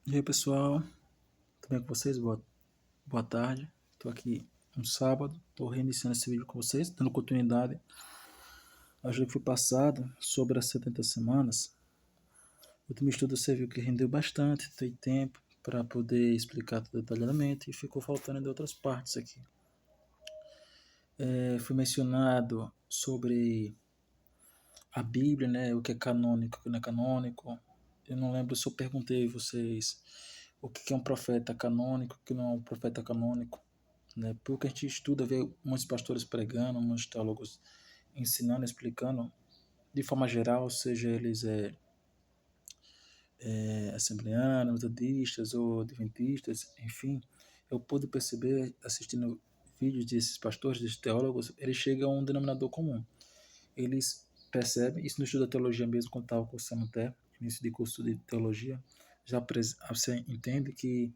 E aí, pessoal, tudo bem com vocês? Boa tarde. Estou aqui um sábado, estou reiniciando esse vídeo com vocês, dando continuidade ao estudo que foi passado sobre as 70 semanas. O último estudo você viu que rendeu bastante, tem tempo para poder explicar tudo detalhadamente e ficou faltando de outras partes aqui. Foi mencionado sobre a Bíblia, né, o que é canônico, o que não é canônico. Eu não lembro se eu perguntei a vocês o que é um profeta canônico, o que não é um profeta canônico. Né? Pelo que a gente estuda, vê muitos pastores pregando, muitos teólogos ensinando, explicando, de forma geral, seja eles assembleanos, metodistas ou adventistas, enfim, eu pude perceber, assistindo vídeos desses pastores, desses teólogos, eles chegam a um denominador comum. Eles percebem, isso no estudo da teologia mesmo, quando estava cursando até, início de curso de teologia, já você entende que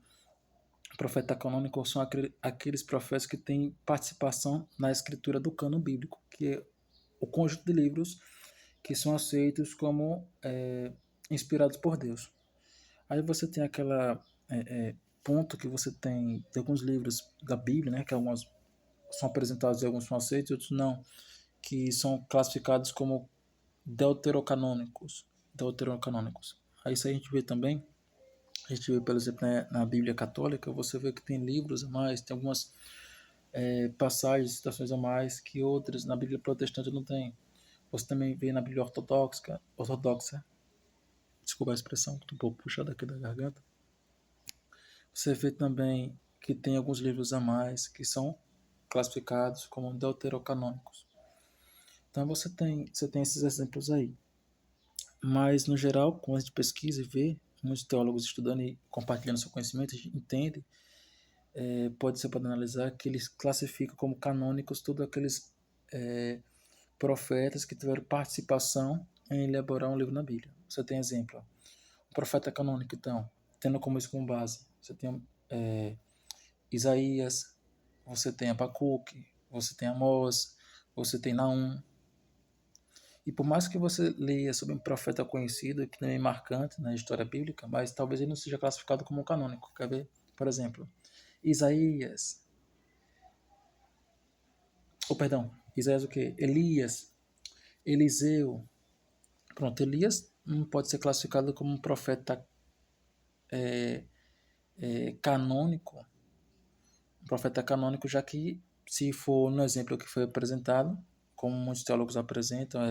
profeta canônico são aqueles profetas que têm participação na escritura do cânon bíblico, que é o conjunto de livros que são aceitos como inspirados por Deus. Aí você tem aquela ponto que você tem de alguns livros da Bíblia, né, que alguns são apresentados e alguns são aceitos, outros não, que são classificados como deuterocanônicos. Deuterocanônicos. Aí isso a gente vê também. A gente vê, por exemplo, né, na Bíblia Católica, você vê que tem livros a mais, tem algumas passagens, citações a mais que outras na Bíblia Protestante não tem. Você também vê na Bíblia ortodoxa, desculpa a expressão, estou um pouco puxado aqui da garganta. Você vê também que tem alguns livros a mais que são classificados como deuterocanônicos. Então você tem esses exemplos aí. Mas, no geral, quando a gente pesquisa e vê, muitos teólogos estudando e compartilhando seu conhecimento, a gente entende pode ser para analisar que eles classificam como canônicos todos aqueles profetas que tiveram participação em elaborar um livro na Bíblia. Você tem exemplo, o profeta canônico, então, tendo como isso como base, você tem Isaías, você tem Abacuque, você tem Amós, você tem Naum. E por mais que você leia sobre um profeta conhecido, que também é marcante na história bíblica, mas talvez ele não seja classificado como canônico. Quer ver? Por exemplo, Isaías, perdão, Isaías o quê? Elias, Eliseu. Pronto, Elias não pode ser classificado como um profeta canônico, um profeta canônico, já que, se for no exemplo que foi apresentado, como muitos teólogos apresentam,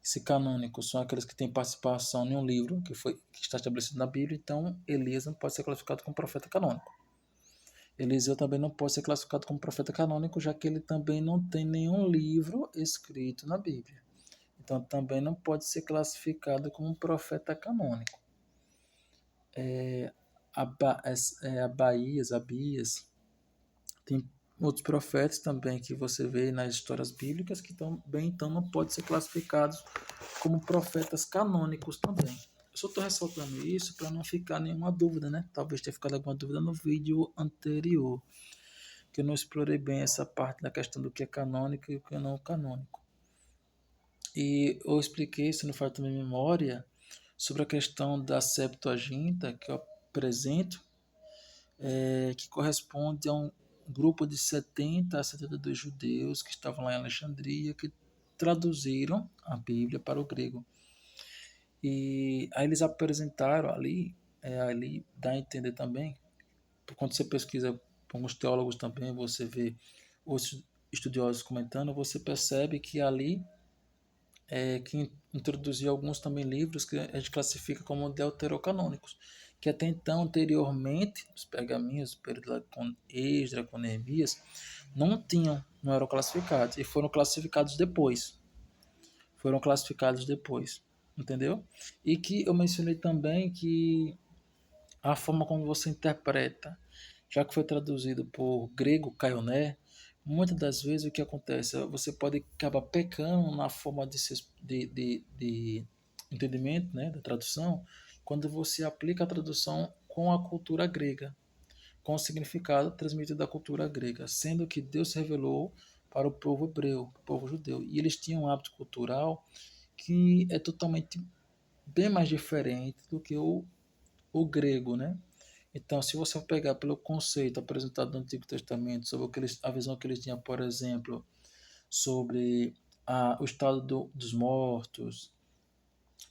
esse canônico são aqueles que têm participação em um livro que está estabelecido na Bíblia, então Elias não pode ser classificado como profeta canônico. Eliseu também não pode ser classificado como profeta canônico, já que ele também não tem nenhum livro escrito na Bíblia. Então também não pode ser classificado como um profeta canônico. Abias, tem outros profetas também que você vê nas histórias bíblicas que também então não podem ser classificados como profetas canônicos também. Eu só estou ressaltando isso para não ficar nenhuma dúvida, né? Talvez tenha ficado alguma dúvida no vídeo anterior, que eu não explorei bem essa parte da questão do que é canônico e o que não é canônico. E eu expliquei, se não falta também memória, sobre a questão da Septuaginta, que eu apresento, que corresponde a um grupo de 70 a 72 judeus que estavam lá em Alexandria, que traduziram a Bíblia para o grego. E aí eles apresentaram ali dá a entender também, quando você pesquisa com alguns teólogos também, você vê outros estudiosos comentando, você percebe que ali que introduziu alguns também livros que a gente classifica como deuterocanônicos, que até então, anteriormente, os pergaminhos, período com Esdras, com Neemias, não eram classificados, e foram classificados depois. Entendeu? E que eu mencionei também que a forma como você interpreta, já que foi traduzido por grego Caioné, muitas das vezes o que acontece, você pode acabar pecando na forma de entendimento, né, da tradução, quando você aplica a tradução com a cultura grega, com o significado transmitido da cultura grega, sendo que Deus revelou para o povo hebreu, para o povo judeu, e eles tinham um hábito cultural que é totalmente bem mais diferente do que o o grego, né? Então, se você pegar pelo conceito apresentado no Antigo Testamento, sobre a visão que eles tinham, por exemplo, sobre o estado dos mortos,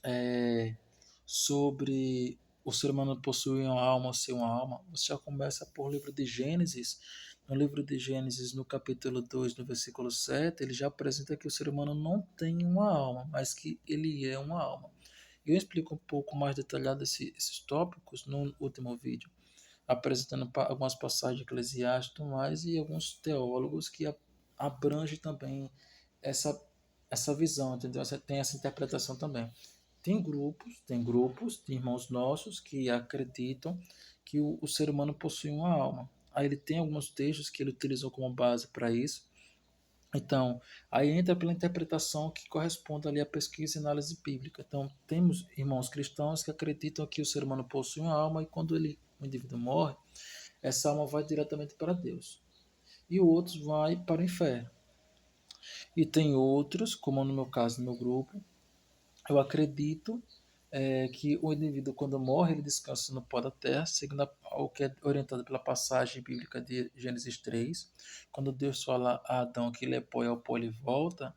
é, sobre o ser humano possuir uma alma ou ser uma alma, você já começa por livro de Gênesis. No livro de Gênesis, no capítulo 2, no versículo 7, ele já apresenta que o ser humano não tem uma alma, mas que ele é uma alma. Eu explico um pouco mais detalhado esses tópicos no último vídeo, apresentando algumas passagens eclesiásticas mais e alguns teólogos que abrangem também essa, essa visão, entendeu? Você tem essa interpretação também. Tem grupos de irmãos nossos que acreditam que o ser humano possui uma alma. Aí ele tem alguns textos que ele utilizou como base para isso. Então, aí entra pela interpretação que corresponde ali à pesquisa e análise bíblica. Então, temos irmãos cristãos que acreditam que o ser humano possui uma alma e quando o indivíduo morre, essa alma vai diretamente para Deus. E outros vai para o inferno. E tem outros, como no meu caso, no meu grupo, eu acredito que o indivíduo, quando morre, ele descansa no pó da terra, segundo o que é orientado pela passagem bíblica de Gênesis 3, quando Deus fala a Adão que ele é pó e ao pó ele volta,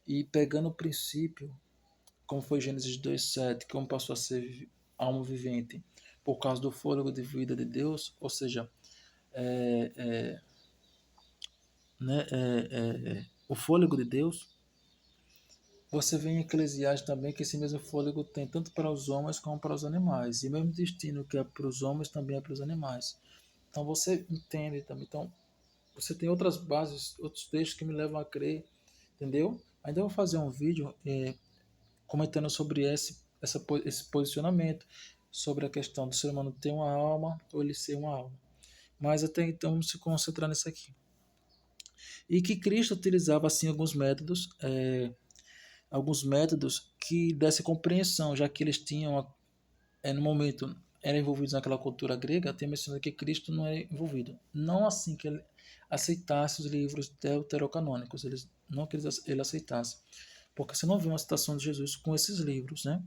e pegando o princípio, como foi Gênesis 2,7, que um passou a ser alma vivente por causa do fôlego de vida de Deus, ou seja, é, é, né, o fôlego de Deus. Você vê em Eclesiastes também que esse mesmo fôlego tem tanto para os homens como para os animais. E o mesmo destino que é para os homens também é para os animais. Então você entende também. Então você tem outras bases, outros textos que me levam a crer, entendeu? Ainda vou fazer um vídeo comentando sobre esse posicionamento, sobre a questão do ser humano ter uma alma ou ele ser uma alma. Mas até então vamos se concentrar nisso aqui. E que Cristo utilizava assim alguns métodos que dessem compreensão, já que eles tinham, no momento, eram envolvidos naquela cultura grega, tem mencionado que Cristo não é envolvido. Não assim que ele aceitasse os livros deuterocanônicos, não que ele aceitasse. Porque você não vê uma citação de Jesus com esses livros, né?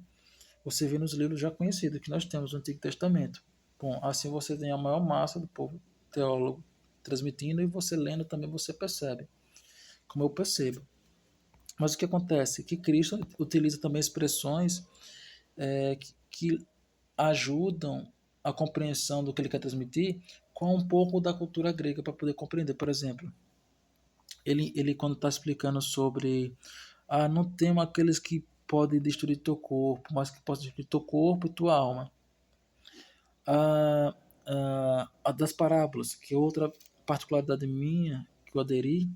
Você vê nos livros já conhecidos que nós temos no Antigo Testamento. Bom, assim você tem a maior massa do povo teólogo transmitindo e você lendo também você percebe, como eu percebo. Mas o que acontece? Que Cristo utiliza também expressões que ajudam a compreensão do que ele quer transmitir com um pouco da cultura grega para poder compreender. Por exemplo, ele quando está explicando sobre não tem aqueles que podem destruir teu corpo, mas que podem destruir teu corpo e tua alma. A das parábolas, que é outra particularidade minha que eu aderi,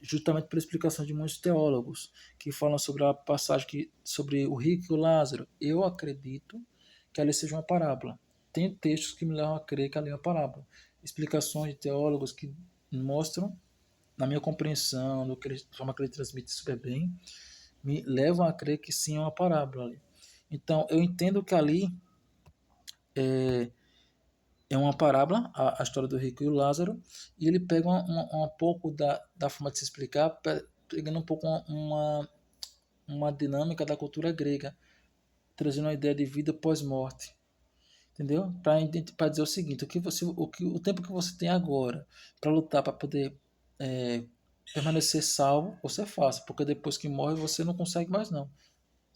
justamente pela explicação de muitos teólogos que falam sobre a passagem sobre o rico e o Lázaro. Eu acredito que ali seja uma parábola. Tem textos que me levam a crer que ali é uma parábola. Explicações de teólogos que mostram, na minha compreensão, da forma que ele transmite super bem, me levam a crer que sim é uma parábola ali. Então, eu entendo que ali é uma parábola, a história do rico e o Lázaro, e ele pega um pouco da forma de se explicar, pegando um pouco uma dinâmica da cultura grega, trazendo uma ideia de vida pós-morte, entendeu? Para dizer o seguinte, o tempo que você tem agora para lutar, para poder permanecer salvo, você faz, porque depois que morre você não consegue mais não.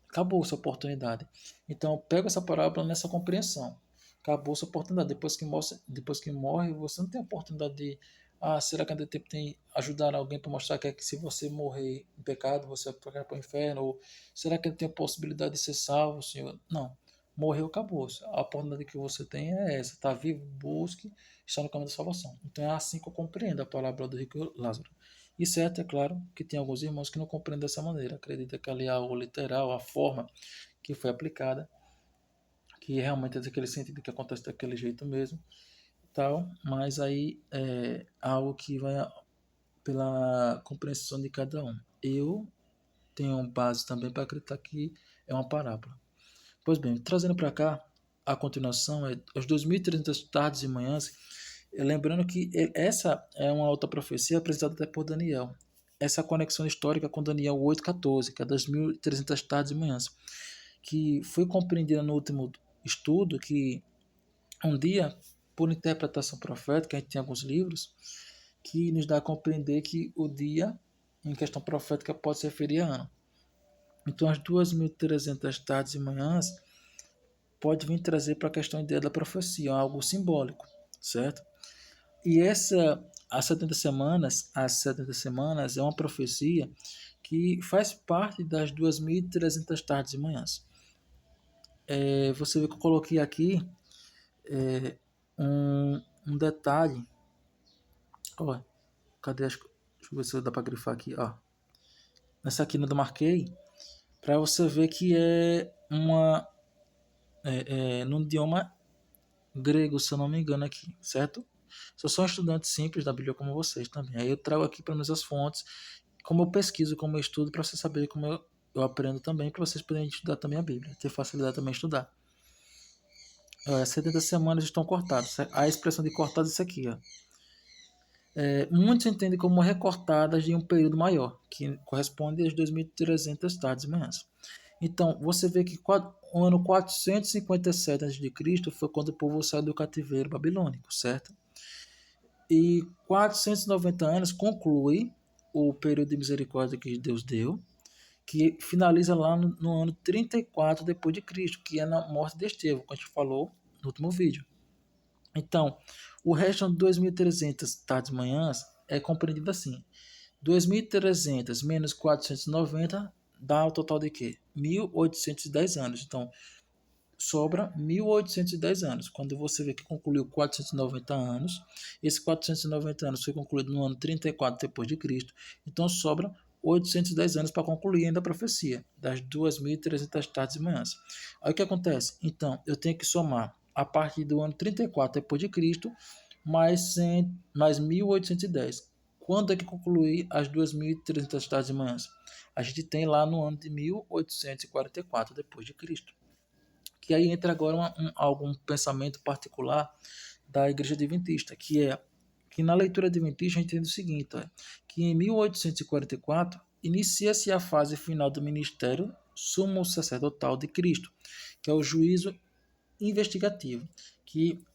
Acabou sua oportunidade. Então, pega essa parábola nessa compreensão. Acabou sua oportunidade. Depois que morre, você não tem a oportunidade de. Será que ainda tempo tem ajudar alguém para mostrar que se você morrer em pecado, você vai para o inferno? Ou será que ele tem a possibilidade de ser salvo, Senhor? Não. Morreu, acabou. A oportunidade que você tem é essa. Está vivo, busque, está no caminho da salvação. Então é assim que eu compreendo a parábola do rico e Lázaro. E certo, é claro, que tem alguns irmãos que não compreendem dessa maneira. Acredita que ali é algo literal, a forma que foi aplicada, que realmente é daquele sentido que acontece daquele jeito mesmo, tal. Mas aí é algo que vai pela compreensão de cada um. Eu tenho base também para acreditar que é uma parábola. Pois bem, trazendo para cá, a continuação é as 2300 tardes e manhãs. Lembrando que essa é uma outra profecia apresentada até por Daniel. Essa conexão histórica com Daniel 8,14, que é das 1300 tardes e manhãs, que foi compreendida estudo que um dia, por interpretação profética, a gente tem alguns livros que nos dá a compreender que o dia em questão profética pode se referir a ano. Então, as 2.300 tardes e manhãs pode vir trazer para a questão ideia da profecia, algo simbólico, certo? E as 70 semanas é uma profecia que faz parte das 2.300 tardes e manhãs. Você vê que eu coloquei aqui um detalhe. Ó, cadê deixa eu ver se dá para grifar aqui. Ó. Nessa aqui eu marquei para você ver que é num idioma grego, se eu não me engano aqui, certo? Sou só um estudante simples da Bíblia como vocês também. Aí eu trago aqui para mim as fontes, como eu pesquiso, como eu estudo, para vocês saberem como eu aprendo também, para vocês poderem estudar também a Bíblia, ter facilidade também em estudar. As 70 semanas estão cortadas. A expressão de cortadas é isso aqui. Ó. Muitos entendem como recortadas de um período maior, que corresponde às 2.300 tardes e manhãs. Então, você vê que o ano 457 a.C. foi quando o povo saiu do cativeiro babilônico, certo? E 490 anos conclui o período de misericórdia que Deus deu, que finaliza lá no ano 34 depois de Cristo, que é na morte de Estevão, que a gente falou no último vídeo. Então, o resto de 2.300 tardes manhãs é compreendido assim. 2.300 menos 490 dá o total de quê? 1.810 anos. Então, sobra 1.810 anos. Quando você vê que concluiu 490 anos, esse 490 anos foi concluído no ano 34 depois de Cristo, então sobra 810 anos para concluir ainda a profecia das 2.300 tardes e manhãs. Aí o que acontece? Então, eu tenho que somar a partir do ano 34 depois de Cristo mais 1.810. Quando é que concluir as 2.300 tardes e manhãs? A gente tem lá no ano de 1844 depois de Cristo. Que aí entra agora algum pensamento particular da Igreja Adventista, que é que na leitura adventista a gente entende o seguinte, que em 1844 inicia-se a fase final do ministério sumo sacerdotal de Cristo, que é o juízo investigativo, que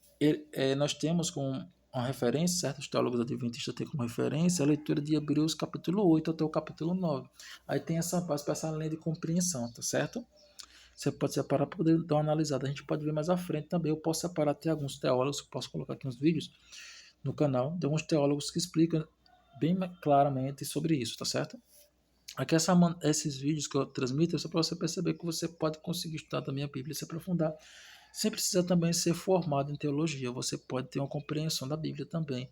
nós temos como uma referência, certos teólogos adventistas têm como referência a leitura de Hebreus capítulo 8 até o capítulo 9. Aí tem essa parte para essa linha de compreensão, tá certo? Você pode separar para poder dar uma analisada. A gente pode ver mais à frente também. Eu posso separar até alguns teólogos, posso colocar aqui uns vídeos no canal, de alguns teólogos que explicam bem claramente sobre isso, tá certo? Aqui esses vídeos que eu transmito é só para você perceber que você pode conseguir estudar também a Bíblia e se aprofundar, sem precisar também ser formado em teologia. Você pode ter uma compreensão da Bíblia também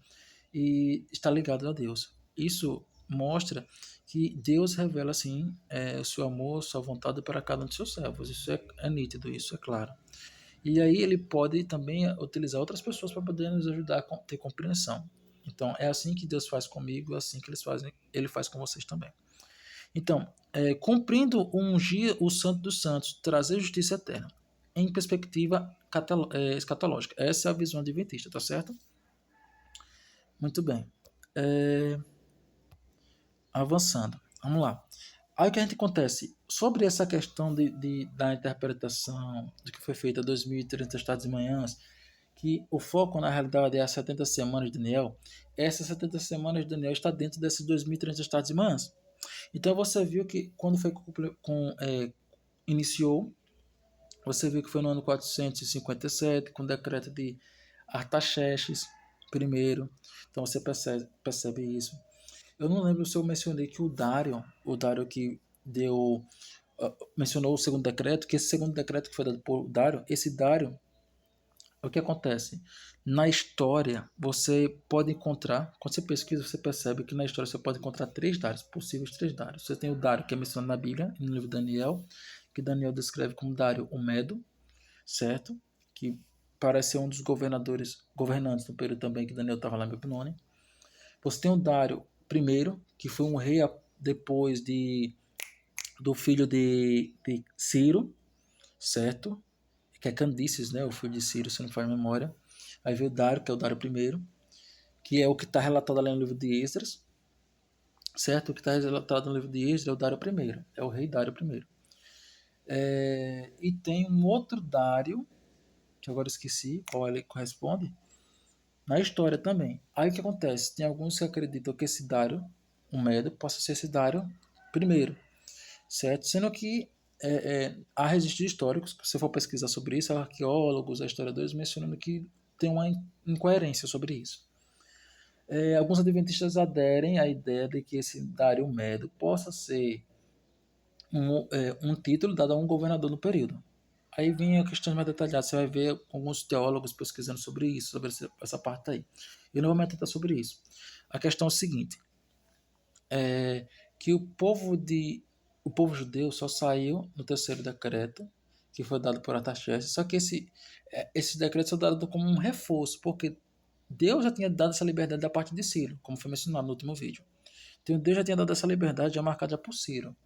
e estar ligado a Deus. Isso mostra que Deus revela assim o seu amor, sua vontade para cada um de seus servos. Isso é nítido, isso é claro. E aí ele pode também utilizar outras pessoas para poder nos ajudar a ter compreensão. Então é assim que Deus faz comigo, é assim que ele faz com vocês também. Então, cumprindo ungir o Santo dos Santos, trazer justiça eterna, em perspectiva escatológica. Essa é a visão adventista, tá certo? Muito bem. Avançando, vamos lá. Aí o que a gente acontece? Sobre essa questão da interpretação do que foi feita 2.300 tardes e manhãs, que o foco na realidade é as 70 semanas de Daniel, essas 70 semanas de Daniel está dentro dessas 2.300 tardes e manhãs. Então você viu que quando foi iniciou, você viu que foi no ano 457, com o decreto de Artaxerxes I. Então você percebe isso. Eu não lembro se eu mencionei que o Dário que mencionou o segundo decreto, que esse segundo decreto que foi dado por Dário, esse Dário, o que acontece? Na história, você pode encontrar, quando você pesquisa, você percebe que na história você pode encontrar possíveis três Dários. Você tem o Dário que é mencionado na Bíblia, no livro de Daniel, que Daniel descreve como Dário o Medo, certo? Que parece ser um dos governantes do período também que Daniel estava lá em Babilônia. Você tem o Dário I, que foi um rei depois do filho de Ciro, certo? Que é Cambises, né? O filho de Ciro, se não faz memória. Aí veio o Dário, que é o Dário I, que é o que está relatado ali no livro de Esdras, certo? O que está relatado no livro de Esdras é o Dário I, é o rei Dário I. E tem um outro Dário, que agora esqueci qual ele corresponde, na história também. Aí o que acontece? Tem alguns que acreditam que esse Dário, o Medo, possa ser esse Dário primeiro, certo? Sendo que há registros históricos, se você for pesquisar sobre isso, há arqueólogos, há historiadores mencionando que tem uma incoerência sobre isso. Alguns adventistas aderem à ideia de que esse Dário Medo possa ser um título dado a um governador no período. Aí vem a questão mais detalhada, você vai ver alguns teólogos pesquisando sobre isso, sobre essa parte aí. Eu não vou me atentar sobre isso. A questão é o seguinte, que o povo judeu só saiu no terceiro decreto, que foi dado por Artaxerxes, só que esse decreto foi dado como um reforço, porque Deus já tinha dado essa liberdade da parte de Ciro, como foi mencionado no último vídeo. Então Deus já tinha dado essa liberdade já marcada por Ciro.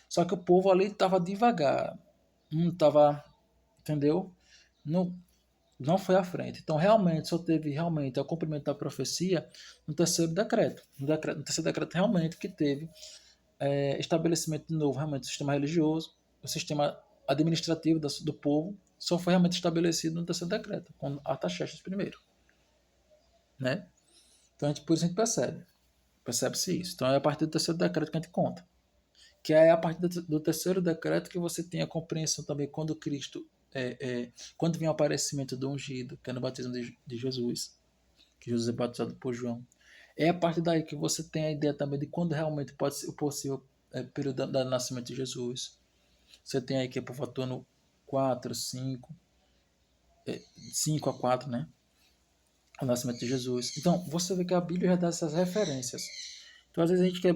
Só que o povo ali estava devagar, não estava, entendeu? Não foi à frente. Então realmente só teve realmente o cumprimento da profecia no terceiro decreto. No terceiro decreto realmente que teve estabelecimento de novo realmente do sistema religioso, o sistema administrativo do povo só foi realmente estabelecido no terceiro decreto, com Artaxerxes primeiro, né? Então por isso a gente percebe-se isso. Então é a partir do terceiro decreto que a gente conta, que é a partir do terceiro decreto que você tem a compreensão também quando Cristo, quando vem o aparecimento do ungido, que é no batismo de Jesus, que Jesus é batizado por João. É a partir daí que você tem a ideia também de quando realmente pode ser o possível período do nascimento de Jesus. Você tem aí que é por volta no 4, 5, 5 a 4, né? O nascimento de Jesus. Então, você vê que a Bíblia já dá essas referências. Então, às vezes a gente quer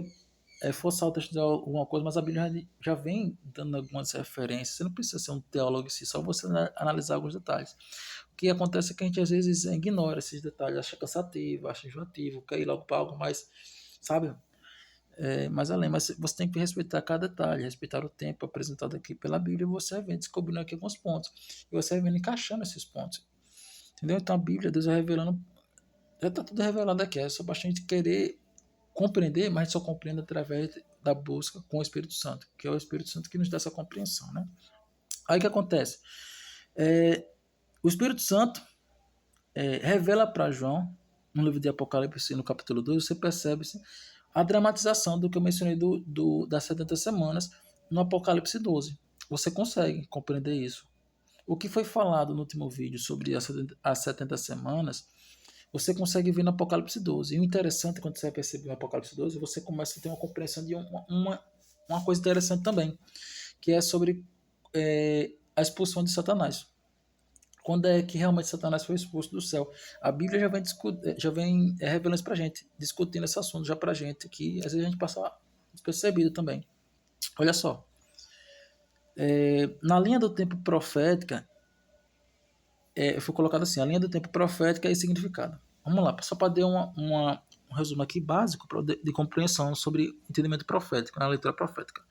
forçar o texto de alguma coisa, mas a Bíblia já vem dando algumas referências. Você não precisa ser um teólogo em si, só você analisar alguns detalhes. O que acontece é que a gente às vezes ignora esses detalhes, acha cansativo, acha enjoativo, quer ir logo para algo mais, sabe? Mais além, mas você tem que respeitar cada detalhe, respeitar o tempo apresentado aqui pela Bíblia, e você vem descobrindo aqui alguns pontos, e você vem encaixando esses pontos, entendeu? Então a Bíblia, Deus vai revelando, já está tudo revelado aqui, é só bastante querer compreender, mas só compreende através da busca com o Espírito Santo, que é o Espírito Santo que nos dá essa compreensão, né? Aí o que acontece? O Espírito Santo revela para João, no livro de Apocalipse, no capítulo 2, você percebe a dramatização do que eu mencionei das 70 semanas no Apocalipse 12. Você consegue compreender isso. O que foi falado no último vídeo sobre as 70 semanas, você consegue ver no Apocalipse 12. E o interessante, quando você percebe o Apocalipse 12, você começa a ter uma compreensão de uma coisa interessante também, que é sobre a expulsão de Satanás. Quando é que realmente Satanás foi expulso do céu? A Bíblia já vem revelando isso pra gente, discutindo esse assunto já pra gente, que às vezes a gente passa despercebido também. Olha só. Na linha do tempo profética, foi colocado assim, a linha do tempo profética e significado. Vamos lá, só para dar um resumo aqui básico de compreensão sobre entendimento profético, na leitura profética.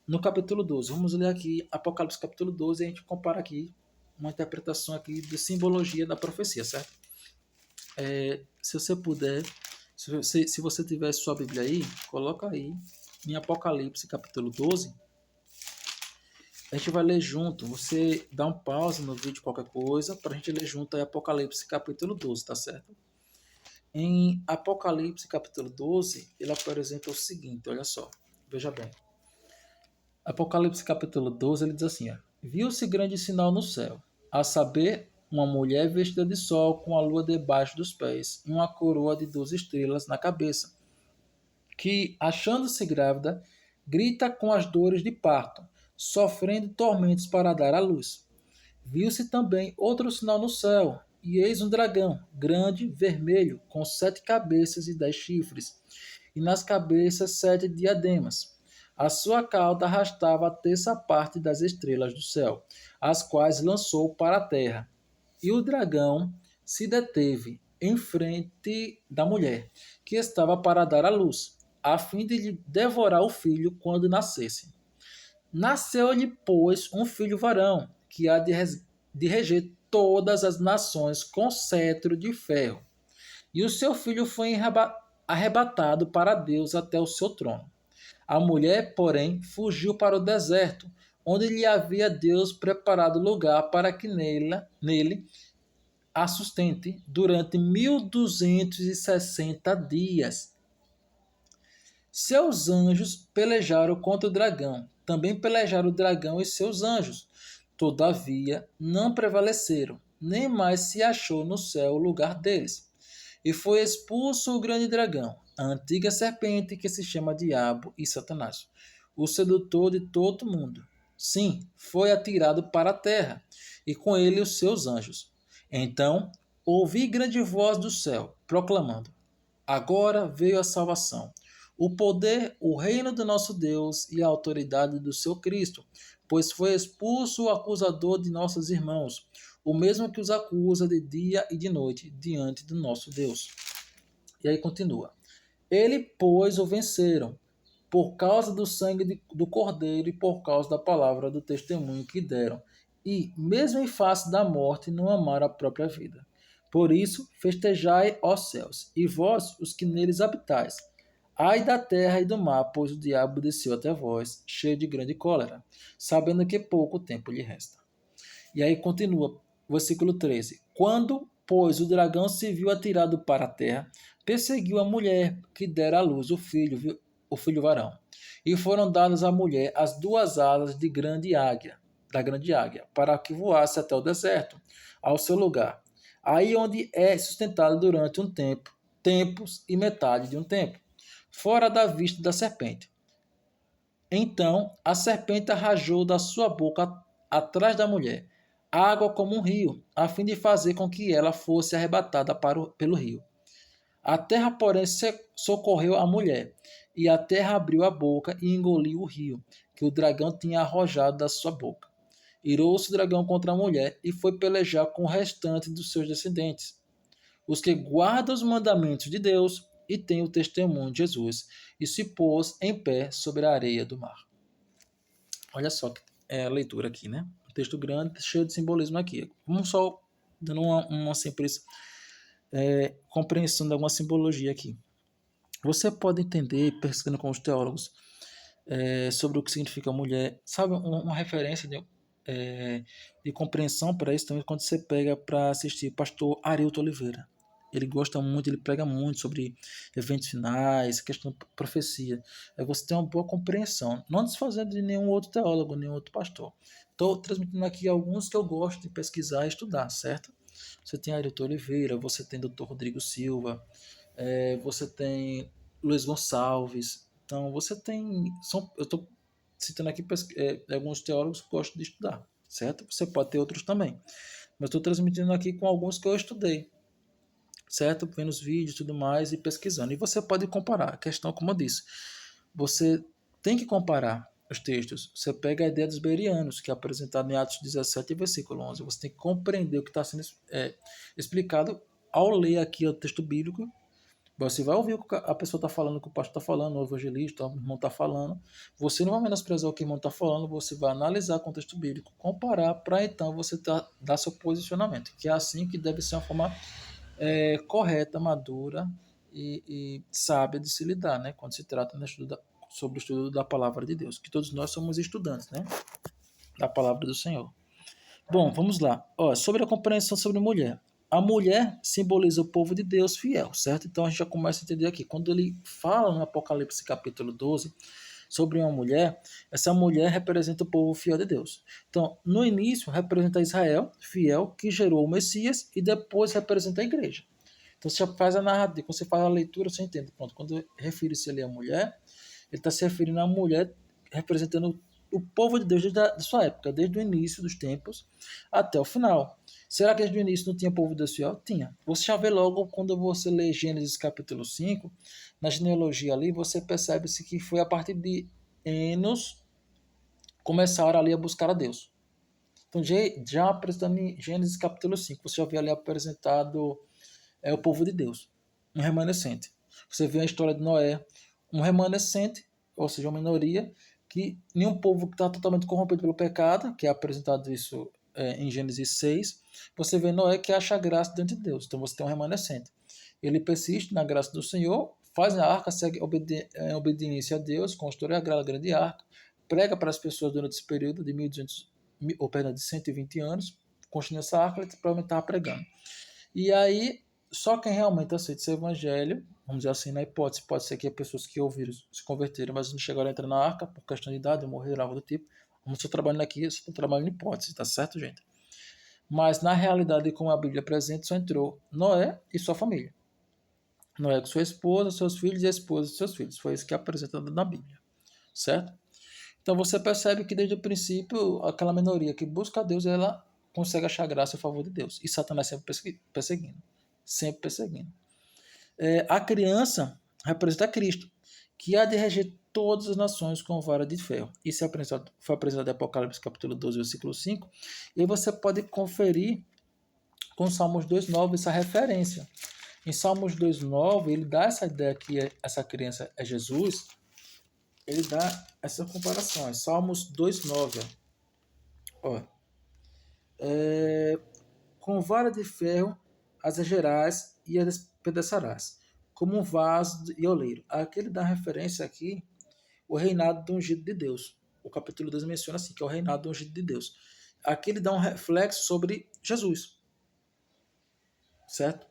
No capítulo 12, vamos ler aqui Apocalipse capítulo 12 e a gente compara aqui uma interpretação aqui de simbologia da profecia, certo? Se você puder, se você tiver sua Bíblia aí, coloca aí em Apocalipse capítulo 12. A gente vai ler junto. Você dá um pause no vídeo, qualquer coisa, para a gente ler junto aí Apocalipse capítulo 12, tá certo? Em Apocalipse capítulo 12, ele apresenta o seguinte, olha só, veja bem. Apocalipse capítulo 12, ele diz assim, ó, viu-se grande sinal no céu, a saber, uma mulher vestida de sol com a lua debaixo dos pés e uma coroa de 12 estrelas na cabeça, que, achando-se grávida, grita com as dores de parto, sofrendo tormentos para dar à luz. Viu-se também outro sinal no céu, e eis um dragão, grande, vermelho, com 7 cabeças e 10 chifres, e nas cabeças 7 diademas. A sua cauda arrastava a terça parte das estrelas do céu, as quais lançou para a terra. E o dragão se deteve em frente da mulher, que estava para dar à luz, a fim de lhe devorar o filho quando nascesse. Nasceu-lhe, pois, um filho varão, que há de reger todas as nações com cetro de ferro. E o seu filho foi arrebatado para Deus até o seu trono. A mulher, porém, fugiu para o deserto, onde lhe havia Deus preparado lugar para que nele a sustente durante 1260 dias. Seus anjos pelejaram contra o dragão. Também pelejaram o dragão e seus anjos. Todavia, não prevaleceram, nem mais se achou no céu o lugar deles. E foi expulso o grande dragão, a antiga serpente que se chama Diabo e Satanás, o sedutor de todo mundo. Sim, foi atirado para a terra, e com ele os seus anjos. Então, ouvi grande voz do céu, proclamando: Agora veio a salvação, o poder, o reino do nosso Deus e a autoridade do seu Cristo, pois foi expulso o acusador de nossos irmãos, o mesmo que os acusa de dia e de noite diante do nosso Deus. E aí continua. Ele, pois, o venceram, por causa do sangue do Cordeiro e por causa da palavra do testemunho que deram, e, mesmo em face da morte, não amaram a própria vida. Por isso, festejai, ó céus, e vós, os que neles habitais. Ai da terra e do mar, pois o diabo desceu até vós, cheio de grande cólera, sabendo que pouco tempo lhe resta. E aí continua, versículo 13. Quando, pois, o dragão se viu atirado para a terra, perseguiu a mulher que dera à luz o filho varão. E foram dadas à mulher as duas asas de da grande águia, para que voasse até o deserto, ao seu lugar. Aí onde é sustentado durante um tempo, tempos e metade de um tempo, fora da vista da serpente. Então a serpente arrajou da sua boca atrás da mulher água como um rio, a fim de fazer com que ela fosse arrebatada pelo rio. A terra, porém, socorreu a mulher, e a terra abriu a boca e engoliu o rio, que o dragão tinha arrojado da sua boca. Irou-se o dragão contra a mulher e foi pelejar com o restante dos seus descendentes, os que guardam os mandamentos de Deus e têm o testemunho de Jesus, e se pôs em pé sobre a areia do mar. Olha só que é a leitura aqui, né? Um texto grande, cheio de simbolismo aqui. Vamos só dando uma simples compreensão de alguma simbologia aqui. Você pode entender, pesquisando com os teólogos, sobre o que significa mulher. Sabe, uma referência de compreensão para isso também quando você pega para assistir o pastor Arilton Oliveira. Ele gosta muito, ele prega muito sobre eventos finais, questão de profecia. Aí você tem uma boa compreensão, não desfazendo de nenhum outro teólogo, nenhum outro pastor. Estou transmitindo aqui alguns que eu gosto de pesquisar e estudar, certo? Você tem Arilton Oliveira, você tem Dr. Rodrigo Silva, você tem Luiz Gonçalves. Então, você tem... eu estou citando aqui alguns teólogos que eu gosto de estudar, certo? Você pode ter outros também. Mas estou transmitindo aqui com alguns que eu estudei, certo? Vendo os vídeos e tudo mais e pesquisando. E você pode comparar. A questão, como eu disse, você tem que comparar os textos. Você pega a ideia dos bereanos, que é apresentado em Atos 17, versículo 11. Você tem que compreender o que está sendo explicado ao ler aqui o texto bíblico. Você vai ouvir o que a pessoa está falando, o que o pastor está falando, o evangelista, o irmão está falando. Você não vai menosprezar o que o irmão está falando, você vai analisar o contexto bíblico, comparar, para então você dar seu posicionamento. Que é assim que deve ser uma forma correta, madura e sábia de se lidar, né? Quando se trata sobre o estudo da palavra de Deus. Que todos nós somos estudantes, né? Da palavra do Senhor. Bom, vamos lá. Sobre a compreensão sobre mulher. A mulher simboliza o povo de Deus fiel, certo? Então a gente já começa a entender aqui. Quando ele fala no Apocalipse capítulo 12 sobre uma mulher, essa mulher representa o povo fiel de Deus. Então, no início, representa Israel, fiel, que gerou o Messias, e depois representa a igreja. Então você já faz a narrativa, quando você faz a leitura, você entende. Pronto, quando refere-se ali à mulher, ele está se referindo à mulher representando o povo de Deus desde a sua época, desde o início dos tempos até o final. Será que desde o início não tinha povo de Deus fiel? Tinha. Você já vê logo quando você lê Gênesis capítulo 5, na genealogia ali, você percebe-se que foi a partir de Enos começaram ali a buscar a Deus. Então, já apresentando em Gênesis capítulo 5, você já vê ali apresentado o povo de Deus, um remanescente. Você vê a história de Noé, um remanescente, ou seja, uma minoria, que nenhum povo que está totalmente corrompido pelo pecado, que é apresentado isso em Gênesis 6, você vê Noé que acha graça diante de Deus. Então você tem um remanescente. Ele persiste na graça do Senhor, faz a arca, segue obediência a Deus, constrói a grande arca, prega para as pessoas durante esse período de 1200, ou perdão, de 120 anos, construindo essa arca, ele provavelmente estava pregando. E aí, só quem realmente aceita esse evangelho, vamos dizer assim, na hipótese, pode ser que pessoas que ouviram se converteram, mas não chegaram a entrar na arca por questão de idade, morreram, algo do tipo. Como estou trabalhando aqui, eu estou trabalhando em hipótese, tá certo, gente? Mas na realidade, como a Bíblia apresenta, só entrou Noé e sua família. Noé com sua esposa, seus filhos e a esposa de seus filhos. Foi isso que é apresentado na Bíblia, certo? Então você percebe que desde o princípio, aquela minoria que busca a Deus, ela consegue achar graça e favor de Deus. E Satanás sempre perseguindo. Sempre perseguindo. A criança representa Cristo, que há de reger todas as nações com vara de ferro. Isso foi apresentado em Apocalipse capítulo 12, versículo 5. E você pode conferir com Salmos 2,9 essa referência. Em Salmos 2,9, ele dá essa ideia que essa criança é Jesus, ele dá essa comparação. Salmos 2,9. Ó, com vara de ferro as regerás e as despedaçarás, como um vaso e oleiro. Aqui ele dá referência aqui o reinado do ungido de Deus. O capítulo 2 menciona assim, que é o reinado do ungido de Deus. Aqui ele dá um reflexo sobre Jesus. Certo?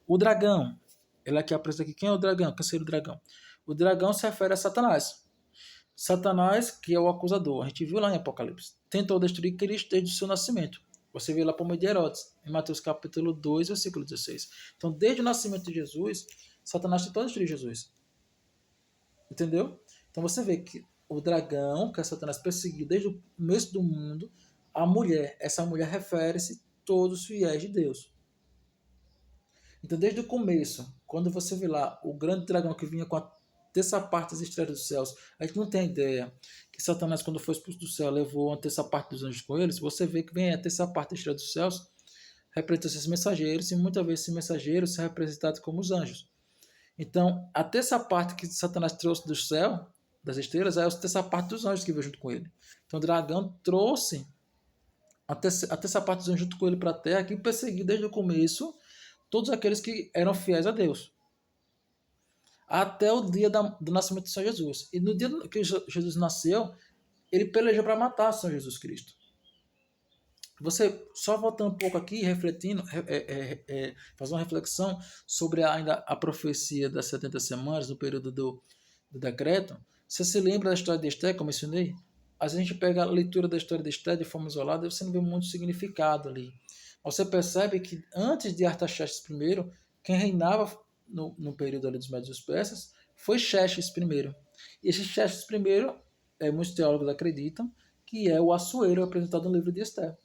O dragão. Ele aqui apresenta aqui. Quem é o dragão? Quem seria o dragão? O dragão se refere a Satanás. Satanás, que é o acusador. A gente viu lá em Apocalipse. Tentou destruir Cristo desde o seu nascimento. Você vê lá por meio de Herodes, em Mateus capítulo 2, versículo 16. Então, desde o nascimento de Jesus, Satanás tentou destruir Jesus. Entendeu? Então você vê que o dragão, que é Satanás, perseguiu desde o começo do mundo, a mulher. Essa mulher refere-se a todos os fiéis de Deus. Então, desde o começo, quando você vê lá o grande dragão que vinha com a terça parte das estrelas dos céus, a gente não tem ideia que Satanás, quando foi expulso do céu, levou a terça parte dos anjos com eles. Você vê que vem a terça parte das estrelas dos céus, representa esses mensageiros, e muitas vezes esses mensageiros são representados como os anjos. Então, a terça parte que Satanás trouxe do céu, das estrelas, é a terça parte dos anjos que veio junto com ele. Então, o dragão trouxe a terça parte dos anjos junto com ele para a terra, que perseguiu desde o começo todos aqueles que eram fiéis a Deus. Até o dia do nascimento de São Jesus. E no dia que Jesus nasceu, ele pelejou para matar São Jesus Cristo. Você, só voltando um pouco aqui, refletindo, fazer uma reflexão sobre ainda a profecia das 70 semanas, no período do decreto. Você se lembra da história de Esté, como eu mencionei? Às vezes a gente pega a leitura da história de Esté de forma isolada e você não vê muito significado ali. Você percebe que antes de Artaxerxes I, quem reinava no período ali dos Médios e dos Persas foi Xerxes I. E esse Xerxes I, muitos teólogos acreditam que é o Assuero apresentado no livro de Esté.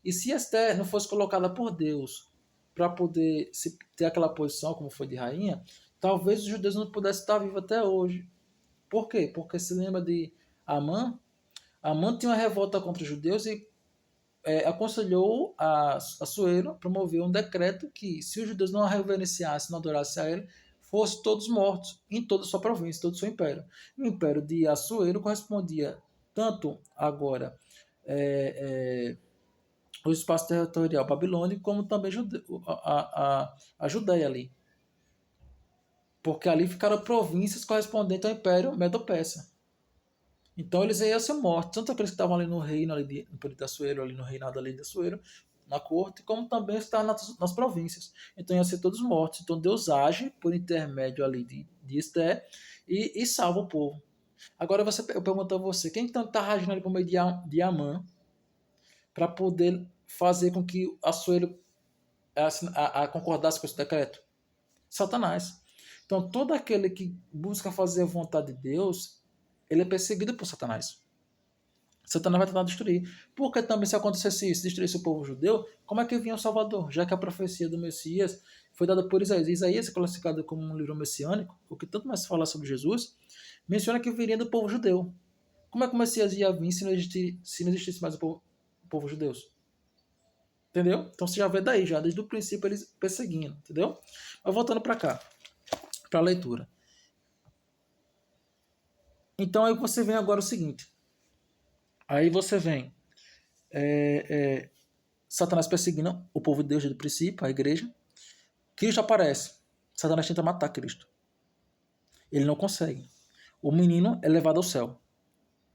E se Esté não fosse colocada por Deus para poder ter aquela posição como foi de rainha, talvez os judeus não pudessem estar vivos até hoje. Por quê? Porque se lembra de Amã? Amã tinha uma revolta contra os judeus e aconselhou a Assuero a promover um decreto que, se os judeus não a reverenciassem, não adorassem a ele, fossem todos mortos em toda a sua província, todo o seu império. O império de Assuero correspondia tanto agora o espaço territorial babilônico, como também a Judéia ali. Porque ali ficaram províncias correspondentes ao Império Medo-Persa. Então eles iam ser mortos, tanto aqueles que estavam ali no reino, ali no período de Assuero, ali no reinado ali de Assuero, na corte, como também os que estavam nas províncias. Então iam ser todos mortos. Então Deus age por intermédio ali de Esté e salva o povo. Agora eu pergunto a você, quem então está agindo ali por meio de Amã para poder fazer com que Assuero concordasse com esse decreto? Satanás. Então todo aquele que busca fazer a vontade de Deus, ele é perseguido por Satanás. Satanás vai tentar destruir. Porque também, se acontecesse isso, destruísse o povo judeu, como é que vinha o Salvador? Já que a profecia do Messias foi dada por Isaías. Isaías é classificado como um livro messiânico, o que tanto mais fala sobre Jesus, menciona que viria do povo judeu. Como é que o Messias ia vir se não existisse mais o povo judeu? Entendeu? Então você já vê daí, já desde o princípio eles perseguindo, entendeu? Mas voltando para cá, para a leitura. Então aí você vem agora o seguinte. Aí você vem Satanás perseguindo o povo de Deus desde o princípio, a igreja. Cristo aparece. Satanás tenta matar Cristo. Ele não consegue. o menino é levado ao céu.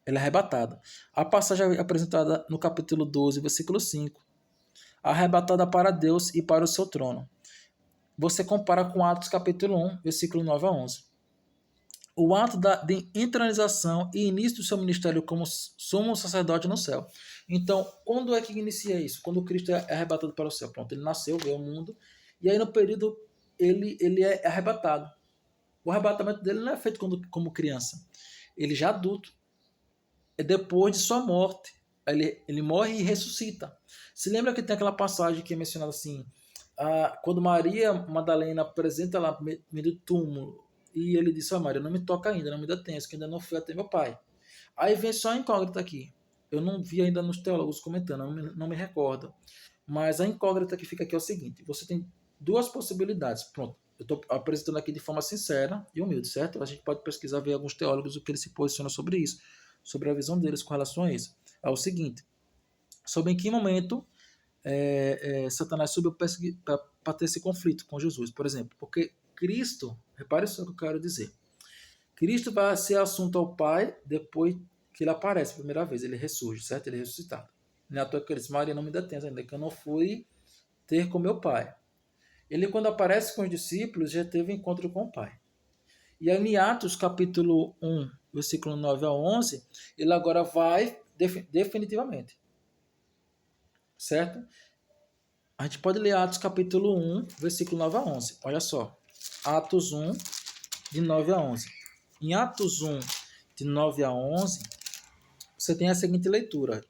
Ele é arrebatado. A passagem é apresentada no capítulo 12, versículo 5. Arrebatada para Deus e para o seu trono. Você compara com Atos capítulo 1, versículo 9 a 11. O ato de entronização e início do seu ministério como sumo sacerdote no céu. Então, quando é que inicia isso? Quando Cristo é arrebatado para o céu. Pronto, ele nasceu, veio ao mundo, e aí no período ele é arrebatado. O arrebatamento dele não é feito como criança. Ele já adulto. É depois de sua morte. Ele morre e ressuscita. Se lembra que tem aquela passagem que é mencionada assim, quando Maria Madalena apresenta lá no meio do túmulo, e ele disse, Maria, não me toca ainda, não me dá tenso, que ainda não fui até meu pai. Aí vem só a incógnita aqui. Eu não vi ainda nos teólogos comentando, não me recordo. Mas a incógnita que fica aqui é o seguinte, você tem duas possibilidades. Pronto, eu estou apresentando aqui de forma sincera e humilde, certo? A gente pode pesquisar, ver alguns teólogos, o que eles se posicionam sobre isso, sobre a visão deles com relação a isso. É o seguinte, sobre em que momento Satanás subiu para ter esse conflito com Jesus, por exemplo. Porque Cristo, repare só o que eu quero dizer, Cristo vai ser assunto ao Pai depois que ele aparece a primeira vez, ele ressurge, certo? Ele é ressuscitado. Não é à toa que ele diz, Maria, não me dá tempo ainda, que eu não fui ter com meu Pai. Ele, quando aparece com os discípulos, já teve encontro com o Pai. E aí, em Atos, capítulo 1, versículo 9 a 11, ele agora vai definitivamente. Certo? A gente pode ler Atos, capítulo 1, versículo 9 a 11. Olha só. Atos 1, de 9 a 11. Em Atos 1, de 9 a 11, você tem a seguinte leitura.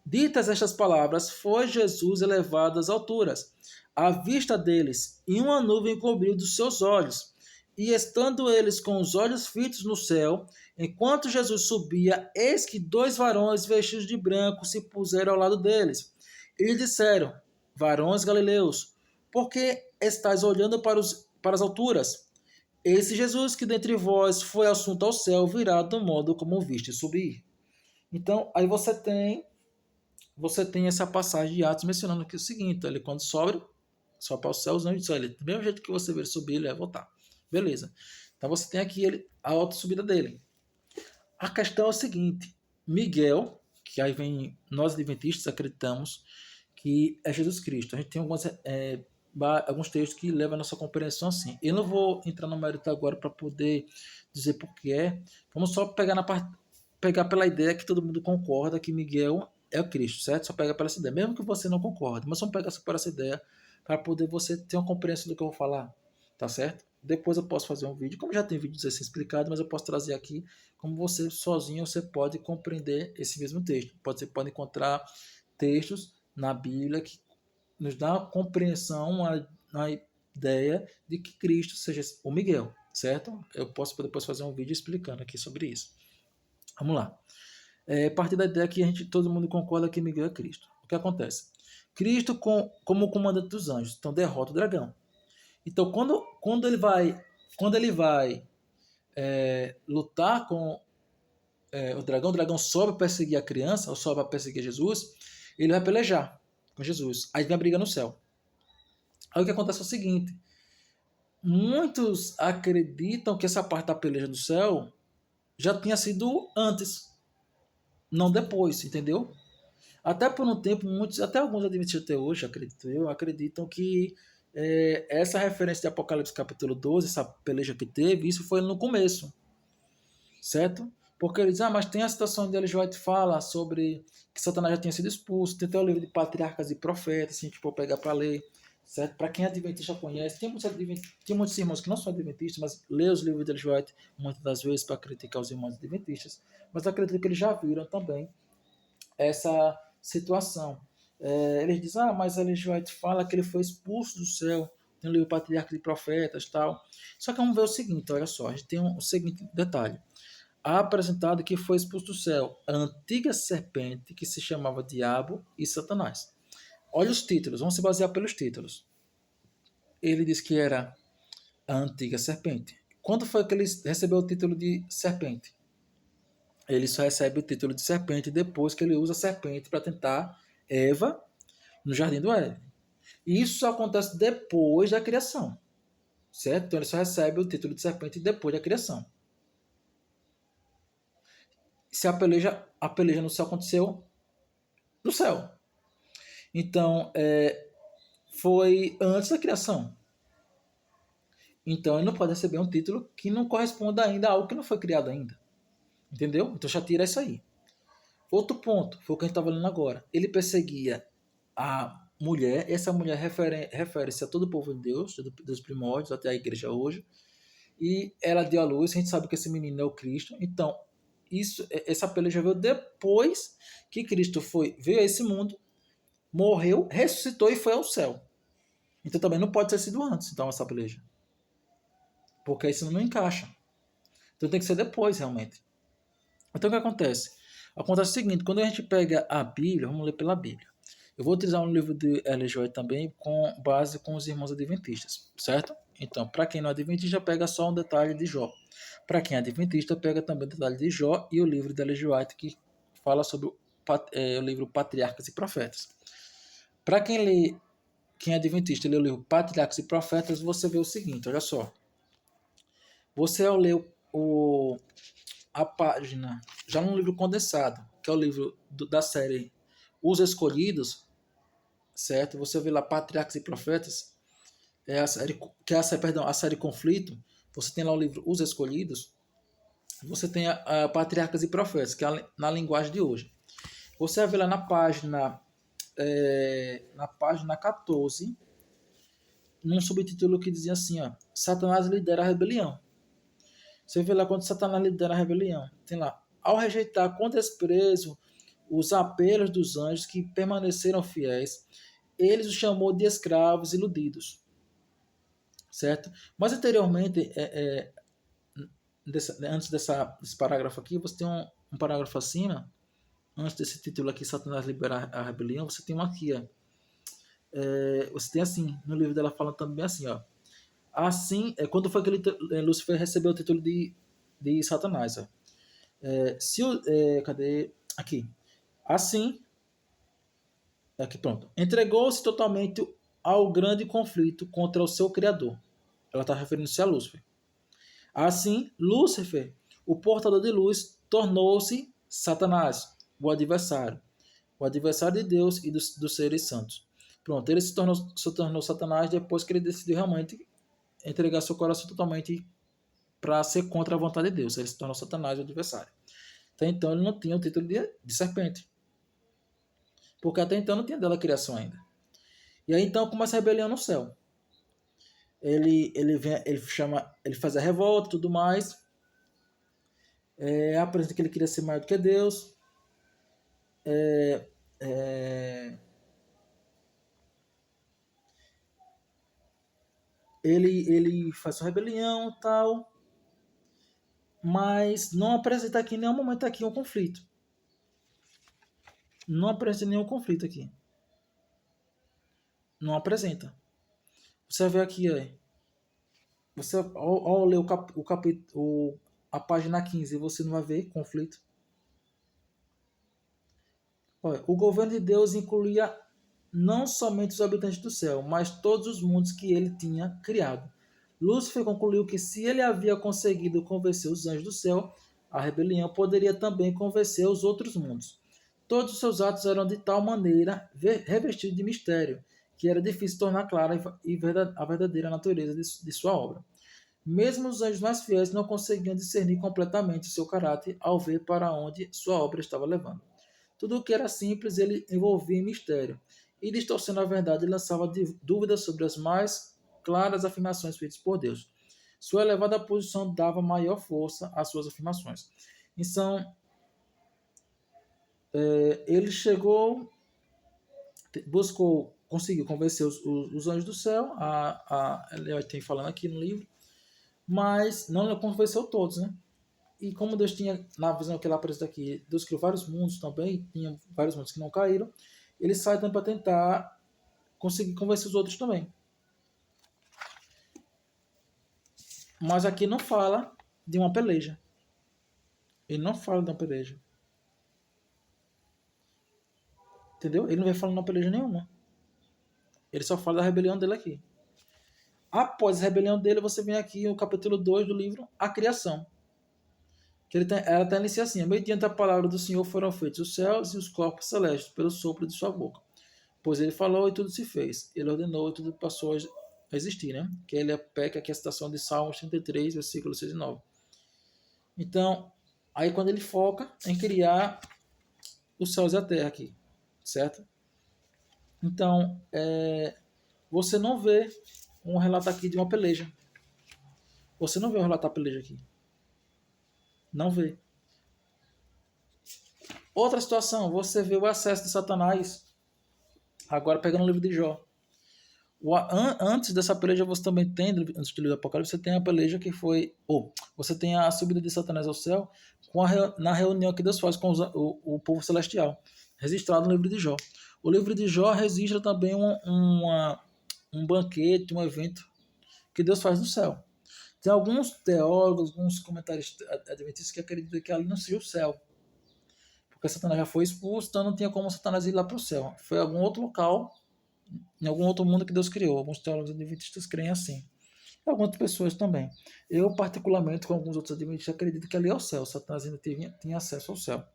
Ditas estas palavras, foi Jesus elevado às alturas, à vista deles, e uma nuvem cobriu dos seus olhos. E estando eles com os olhos fitos no céu, enquanto Jesus subia, eis que dois varões vestidos de branco se puseram ao lado deles. E lhe disseram, varões galileus, por que estáis olhando para as alturas? Esse Jesus que dentre vós foi assunto ao céu, virá do modo como viste subir. Então, aí você tem essa passagem de Atos mencionando aqui o seguinte, ele quando sobe para os céus, não diz, ele, do mesmo jeito que você vê ele subir, ele vai voltar. Beleza. Então você tem aqui a alta subida dele. A questão é o seguinte, Miguel, que aí vem, nós adventistas acreditamos que é Jesus Cristo. A gente tem alguns textos que levam a nossa compreensão assim. Eu não vou entrar no mérito agora para poder dizer por que é. Vamos só pegar pela ideia que todo mundo concorda que Miguel é o Cristo, certo? Só pega pela essa ideia, mesmo que você não concorde, mas vamos pegar só por essa ideia para poder você ter uma compreensão do que eu vou falar, tá certo? Depois eu posso fazer um vídeo, como já tem vídeos assim explicados, mas eu posso trazer aqui como você sozinho você pode compreender esse mesmo texto. Você pode encontrar textos na Bíblia que nos dá uma compreensão, uma ideia de que Cristo seja o Miguel, certo? Eu posso depois fazer um vídeo explicando aqui sobre isso. Vamos lá. A partir da ideia que todo mundo concorda que Miguel é Cristo. O que acontece? Cristo, como comandante dos anjos, então derrota o dragão. Então, quando ele vai lutar com o dragão sobe a perseguir a criança, ou sobe a perseguir Jesus, ele vai pelejar com Jesus. Aí vem a briga no céu. Aí o que acontece é o seguinte, muitos acreditam que essa parte da peleja do céu já tinha sido antes, não depois, entendeu? Até por um tempo, até alguns adventistas até hoje, acredito eu, acreditam que essa referência de Apocalipse capítulo 12, essa peleja que teve, isso foi no começo, certo? Porque eles dizem, mas tem a citação de Ellen G. White fala sobre que Satanás já tinha sido expulso, tem até o livro de Patriarcas e Profetas, se a gente for pegar para ler, certo? Para quem é adventista conhece, tem muitos irmãos que não são adventistas, mas lê os livros de Ellen G. White muitas das vezes para criticar os irmãos adventistas, mas acredito que eles já viram também essa situação. Eles dizem, mas Ellen G. White fala que ele foi expulso do céu, tem o livro Patriarca de Profetas tal. Só que vamos ver o seguinte, olha só, a gente tem o seguinte detalhe. Há apresentado que foi expulso do céu a antiga serpente que se chamava Diabo e Satanás. Olha os títulos, vamos se basear pelos títulos. Ele diz que era a antiga serpente. Quando foi que ele recebeu o título de serpente? Ele só recebe o título de serpente depois que ele usa a serpente para tentar Eva no jardim do Éden. E isso só acontece depois da criação, certo? Então ele só recebe o título de serpente depois da criação. se a peleja no céu aconteceu no céu. Então, foi antes da criação. Então, ele não pode receber um título que não corresponda ainda a algo que não foi criado ainda. Entendeu? Então, já tira isso aí. Outro ponto, foi o que a gente estava lendo agora. Ele perseguia a mulher. Essa mulher refere-se a todo o povo de Deus, dos primórdios até a igreja hoje. E ela deu à luz. A gente sabe que esse menino é o Cristo. Então, essa peleja veio depois que Cristo veio a esse mundo, morreu, ressuscitou e foi ao céu. Então também não pode ter sido antes, então, essa peleja. Porque isso não encaixa. Então tem que ser depois, realmente. Então o que acontece? Acontece o seguinte, quando a gente pega a Bíblia, vamos ler pela Bíblia. Eu vou utilizar um livro de Ellen G. White também, com base com os irmãos adventistas, certo? Então, para quem não é adventista, pega só um detalhe de Jó. Para quem é adventista, pega também o detalhe de Jó e o livro de Ellen G. White, que fala sobre o livro Patriarcas e Profetas. Para quem é adventista, lê o livro Patriarcas e Profetas, você vê o seguinte, olha só. Você ao ler a página, já no livro condensado, que é o livro da série Os Escolhidos, certo? Você vê lá Patriarcas e Profetas, a série Conflito, você tem lá o livro Os Escolhidos, você tem a Patriarcas e Profetas, que é na linguagem de hoje. Você vai ver lá na página 14, num subtítulo que dizia assim, ó, Satanás lidera a rebelião. Você vê lá quando Satanás lidera a rebelião. Tem lá, ao rejeitar com desprezo os apelos dos anjos que permaneceram fiéis, ele os chamou de escravos iludidos. Certo? Mas anteriormente, antes desse parágrafo aqui, você tem um parágrafo acima, antes desse título aqui, Satanás libera a rebelião, você tem um aqui, ó. Você tem assim, no livro dela fala também assim, ó. Assim, quando foi que Lúcifer recebeu o título de Satanás, ó. Cadê? Aqui. Assim, aqui pronto. Entregou-se totalmente ao grande conflito contra o seu Criador. Ela está referindo-se a Lúcifer. Assim, Lúcifer, o portador de luz, tornou-se Satanás, o adversário de Deus e dos seres santos. Pronto, ele se tornou Satanás depois que ele decidiu realmente entregar seu coração totalmente para ser contra a vontade de Deus. Ele se tornou Satanás, o adversário. Até então ele não tinha o título de serpente. Porque até então não tinha dela a criação ainda. E aí então começa a rebelião no céu. Ele faz a revolta e tudo mais. Apresenta que ele queria ser maior do que Deus. Ele faz sua rebelião e tal. Mas não apresenta aqui em nenhum momento aqui um conflito. Não apresenta nenhum conflito aqui. Não apresenta. Você vê aqui, ó. Você, ao ler a página 15, você não vai ver conflito. Olha, o governo de Deus incluía não somente os habitantes do céu, mas todos os mundos que ele tinha criado. Lúcifer concluiu que se ele havia conseguido convencer os anjos do céu, a rebelião poderia também convencer os outros mundos. Todos os seus atos eram de tal maneira revestidos de mistério, que era difícil tornar clara a verdadeira natureza de sua obra. Mesmo os anjos mais fiéis não conseguiam discernir completamente o seu caráter ao ver para onde sua obra estava levando. Tudo o que era simples ele envolvia em mistério, e distorcendo a verdade lançava dúvidas sobre as mais claras afirmações feitas por Deus. Sua elevada posição dava maior força às suas afirmações. Então, ele conseguiu convencer os anjos do céu, ele tem falando aqui no livro, mas não convenceu todos, né? E como Deus tinha, na visão que ele apresenta aqui, Deus criou vários mundos também, tinha vários mundos que não caíram, ele sai também para tentar conseguir convencer os outros também. Mas aqui não fala de uma peleja. Ele não fala de uma peleja. Entendeu? Ele não vai falando de uma peleja nenhuma. Ele só fala da rebelião dele aqui. Após a rebelião dele, você vem aqui no capítulo 2 do livro A Criação, Ela está iniciando assim: mediante a palavra do Senhor foram feitos os céus e os corpos celestes pelo sopro de sua boca. Pois ele falou e tudo se fez. Ele ordenou e tudo passou a existir, né? Que ele peca aqui a citação de Salmos 33, versículos 6 e 9. Então, aí quando ele foca em criar os céus e a terra aqui, certo? Então, você não vê um relato aqui de uma peleja. Você não vê um relato da peleja aqui. Não vê. Outra situação, você vê o acesso de Satanás, agora pegando o livro de Jó. Antes dessa peleja, você também tem, antes do livro do Apocalipse, você tem a peleja que foi, você tem a subida de Satanás ao céu na reunião que Deus faz com o povo celestial, registrado no livro de Jó. O livro de Jó registra também um banquete, um evento que Deus faz no céu. Tem alguns teólogos, alguns comentários adventistas que acreditam que ali não seja o céu, porque Satanás já foi expulso, então não tinha como Satanás ir lá para o céu. Foi algum outro local, em algum outro mundo que Deus criou. Alguns teólogos adventistas creem assim. E algumas pessoas também. Eu, particularmente, com alguns outros adventistas, acredito que ali é o céu. Satanás ainda tinha acesso ao céu.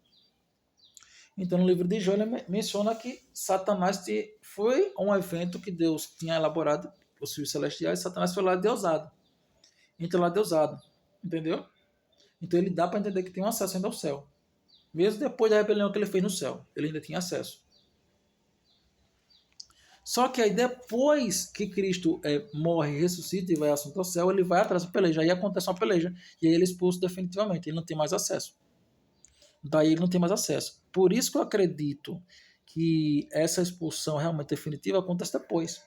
Então, no livro de Jó, ele menciona que Satanás foi um evento que Deus tinha elaborado, os filhos celestiais, e Satanás foi lá deusado. Então, lá deusado. Entendeu? Então, ele dá para entender que tem um acesso ainda ao céu. Mesmo depois da rebelião que ele fez no céu, ele ainda tinha acesso. Só que aí depois que Cristo morre, ressuscita e vai assunto ao céu, ele vai atrás da peleja. Aí acontece uma peleja. E aí ele é expulso definitivamente. Ele não tem mais acesso. Daí ele não tem mais acesso. Por isso que eu acredito que essa expulsão realmente definitiva acontece depois.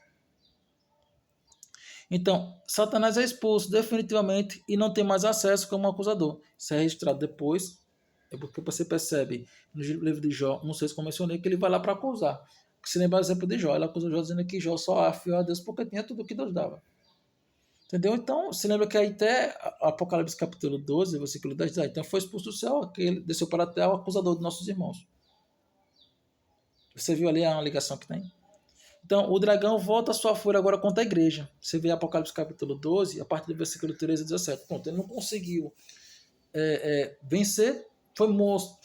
Então, Satanás é expulso definitivamente e não tem mais acesso como acusador. Isso é registrado depois. É porque você percebe no livro de Jó, não sei se eu mencionei, que ele vai lá para acusar. Se lembra o exemplo de Jó, ele acusa Jó dizendo que Jó só afiou a Deus porque tinha tudo que Deus dava. Entendeu? Então, se lembra que aí até Apocalipse capítulo 12, versículo 10, diz, então foi expulso do céu, que ele desceu para a terra o acusador de nossos irmãos. Você viu ali a ligação que tem? Então, o dragão volta a sua fúria agora contra a igreja. Você vê Apocalipse capítulo 12, a partir do versículo 13 e 17. Pronto, ele não conseguiu vencer, foi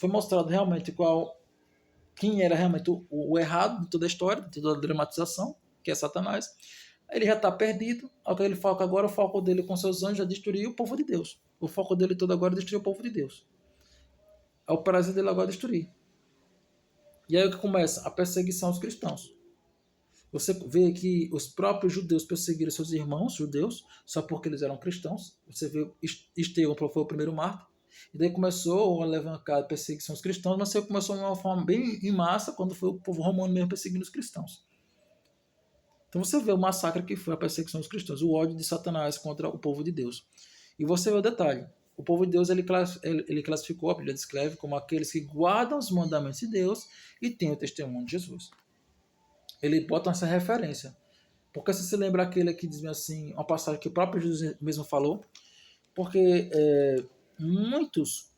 mostrado realmente quem era realmente o errado de toda a história, de toda a dramatização, que é Satanás. Ele já está perdido. Ao que ele foca agora, o foco dele com seus anjos é destruir o povo de Deus. O foco dele todo agora é destruir o povo de Deus. O prazer dele agora é destruir. E aí o que começa? A perseguição aos cristãos. Você vê que os próprios judeus perseguiram seus irmãos judeus só porque eles eram cristãos. Você vê Estevão foi o primeiro mártir. E daí começou a levantar a perseguição aos cristãos, mas você começou de uma forma bem em massa quando foi o povo romano mesmo perseguindo os cristãos. Então você vê o massacre que foi a perseguição dos cristãos, o ódio de Satanás contra o povo de Deus. E você vê o detalhe. O povo de Deus ele classificou, a Bíblia descreve como aqueles que guardam os mandamentos de Deus e têm o testemunho de Jesus. Ele bota essa referência. Porque se você lembra aquele que diz assim, uma passagem que o próprio Jesus mesmo falou, porque muitos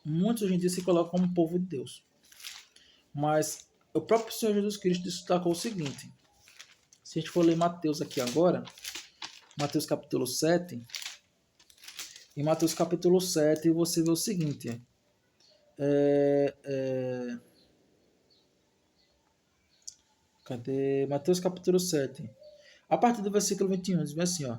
hoje em dia se colocam como povo de Deus. Mas o próprio Senhor Jesus Cristo destacou o seguinte. Se a gente for ler Mateus aqui agora, Mateus capítulo 7, em Mateus capítulo 7 você vê o seguinte. Cadê? Mateus capítulo 7. A partir do versículo 21, diz assim, ó.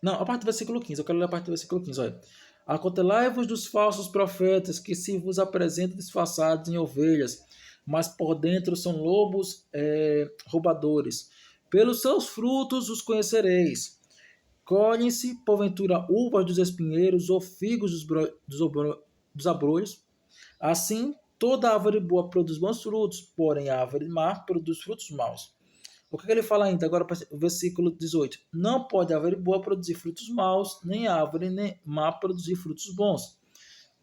Não, a partir do versículo 15. Eu quero ler a partir do versículo 15, olha. Acautelai-vos dos falsos profetas que se vos apresentam disfarçados em ovelhas, mas por dentro são lobos roubadores. Pelos seus frutos os conhecereis. Colhem-se, porventura, uvas dos espinheiros ou figos dos abrolhos. Assim, toda árvore boa produz bons frutos, porém a árvore má produz frutos maus. O que ele fala ainda? Agora, o versículo 18. Não pode a árvore boa produzir frutos maus, nem a árvore má produzir frutos bons.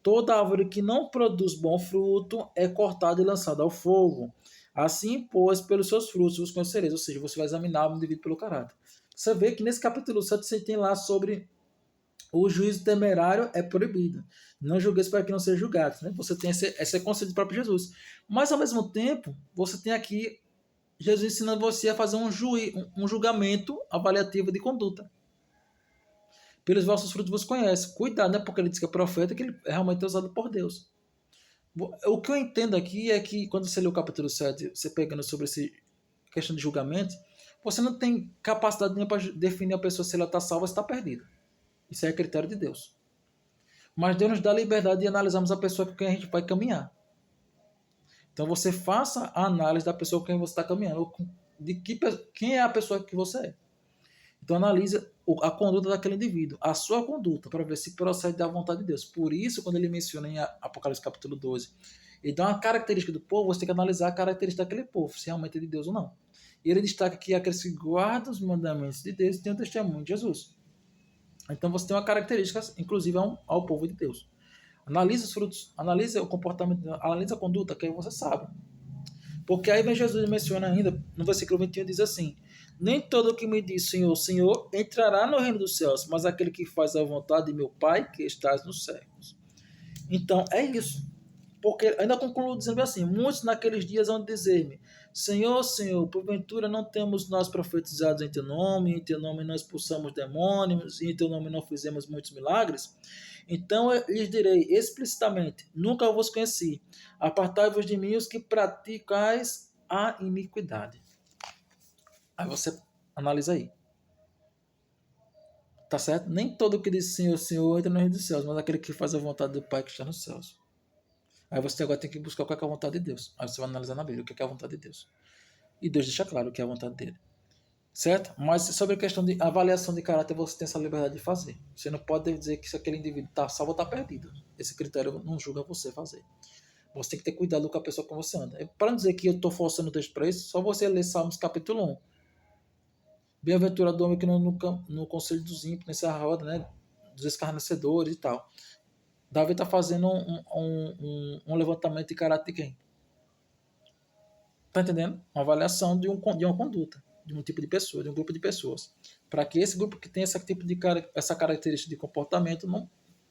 Toda árvore que não produz bom fruto é cortada e lançada ao fogo. Assim, pois, pelos seus frutos os conhecereis. Ou seja, você vai examinar o indivíduo pelo caráter. Você vê que nesse capítulo 7 você tem lá sobre o juízo temerário é proibido. Não julgueis para que não seja julgado. Né? Você tem esse conceito do próprio Jesus. Mas, ao mesmo tempo, você tem aqui Jesus ensinando você a fazer um julgamento avaliativo de conduta. Pelos vossos frutos vos conhece. Cuidado, não é porque ele diz que é profeta que ele é realmente usado por Deus. O que eu entendo aqui é que quando você lê o capítulo 7, você pegando sobre essa questão de julgamento, você não tem capacidade nenhuma para definir a pessoa se ela está salva ou se está perdida. Isso é critério de Deus. Mas Deus nos dá a liberdade de analisarmos a pessoa com quem a gente vai caminhar. Então você faça a análise da pessoa com quem você está caminhando, quem é a pessoa que você é. Então analise a conduta daquele indivíduo, a sua conduta, para ver se procede da vontade de Deus. Por isso, quando ele menciona em Apocalipse capítulo 12, ele dá uma característica do povo, você tem que analisar a característica daquele povo, se realmente é de Deus ou não. E ele destaca que aqueles que guardam os mandamentos de Deus têm o testemunho de Jesus. Então você tem uma característica, inclusive, ao povo de Deus. Analise os frutos, analise o comportamento, analise a conduta, que aí você sabe. Porque aí vem Jesus e menciona ainda, no versículo 21, diz assim: nem todo o que me diz Senhor, Senhor, entrará no reino dos céus, mas aquele que faz a vontade de meu Pai que estás nos céus. Então, é isso. Porque ainda concluo dizendo assim: muitos naqueles dias vão dizer-me: Senhor, Senhor, porventura não temos nós profetizado em teu nome nós expulsamos demônios, e em teu nome não fizemos muitos milagres? Então eu lhes direi explicitamente: nunca vos conheci. Apartai-vos de mim os que praticais a iniquidade. Aí você analisa aí. Tá certo? Nem todo que diz Senhor, Senhor entra no reino dos céus, mas aquele que faz a vontade do Pai que está nos céus. Aí você agora tem que buscar qual é a vontade de Deus. Aí você vai analisar na Bíblia o que é a vontade de Deus. E Deus deixa claro o que é a vontade dele. Certo? Mas sobre a questão de avaliação de caráter, você tem essa liberdade de fazer. Você não pode dizer que se aquele indivíduo está salvo ou está perdido. Esse critério não julga você fazer. Você tem que ter cuidado com a pessoa que você anda. Para não dizer que eu estou forçando o texto para isso, só você ler Salmos capítulo 1. Bem-aventurado do homem que não no conselho dos ímpios, nessa roda, né? Dos escarnecedores e tal. Davi está fazendo um levantamento de caráter de quem? Tá entendendo? Uma avaliação de uma conduta, de um tipo de pessoa, de um grupo de pessoas. Para que esse grupo que tem esse tipo de essa característica de comportamento,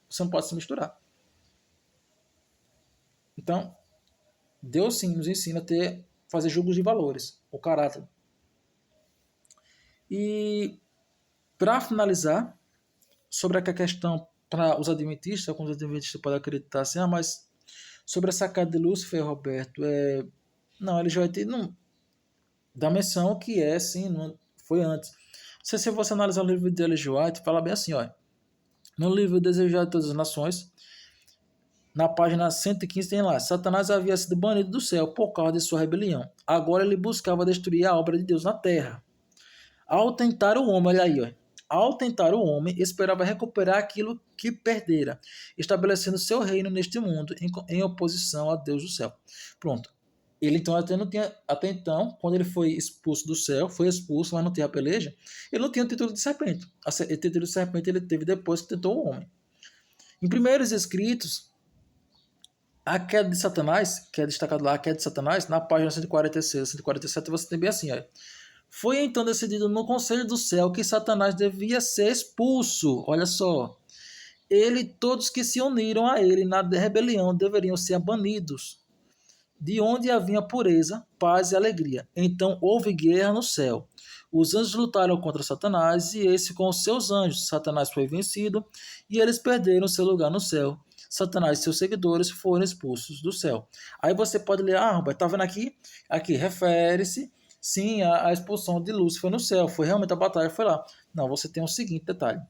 você não pode se misturar. Então, Deus sim nos ensina a fazer julgos de valores, o caráter. E para finalizar, sobre a questão para os adventistas, alguns adventistas podem acreditar assim, mas sobre a sacada de Lúcifer, Roberto, não, ele já não da menção que sim, não foi antes. Se você analisar o livro de Ellen G. White, fala bem assim, ó, no livro Desejado de Todas as Nações, na página 115 tem lá: Satanás havia sido banido do céu por causa de sua rebelião. Agora ele buscava destruir a obra de Deus na terra. Ao tentar o homem, olha aí, ó, ao tentar o homem, esperava recuperar aquilo que perdera, estabelecendo seu reino neste mundo em oposição a Deus do céu. Pronto. Ele então até então, quando ele foi expulso do céu, foi expulso, mas não tinha a peleja, ele não tinha o título de serpente. O título de serpente ele teve depois que tentou o homem. Em primeiros escritos, a queda de Satanás, que é destacado lá, a queda de Satanás, na página 146, 147, você tem bem assim, ó. Foi então decidido no conselho do céu que Satanás devia ser expulso. Olha só. Ele e todos que se uniram a ele na rebelião deveriam ser banidos, de onde havia pureza, paz e alegria. Então houve guerra no céu. Os anjos lutaram contra Satanás e esse com os seus anjos. Satanás foi vencido e eles perderam seu lugar no céu. Satanás e seus seguidores foram expulsos do céu. Aí você pode ler, Roberto, tá vendo aqui? Aqui refere-se, sim, à expulsão de Lúcifer no céu. Foi realmente a batalha, foi lá. Não, você tem o seguinte detalhe.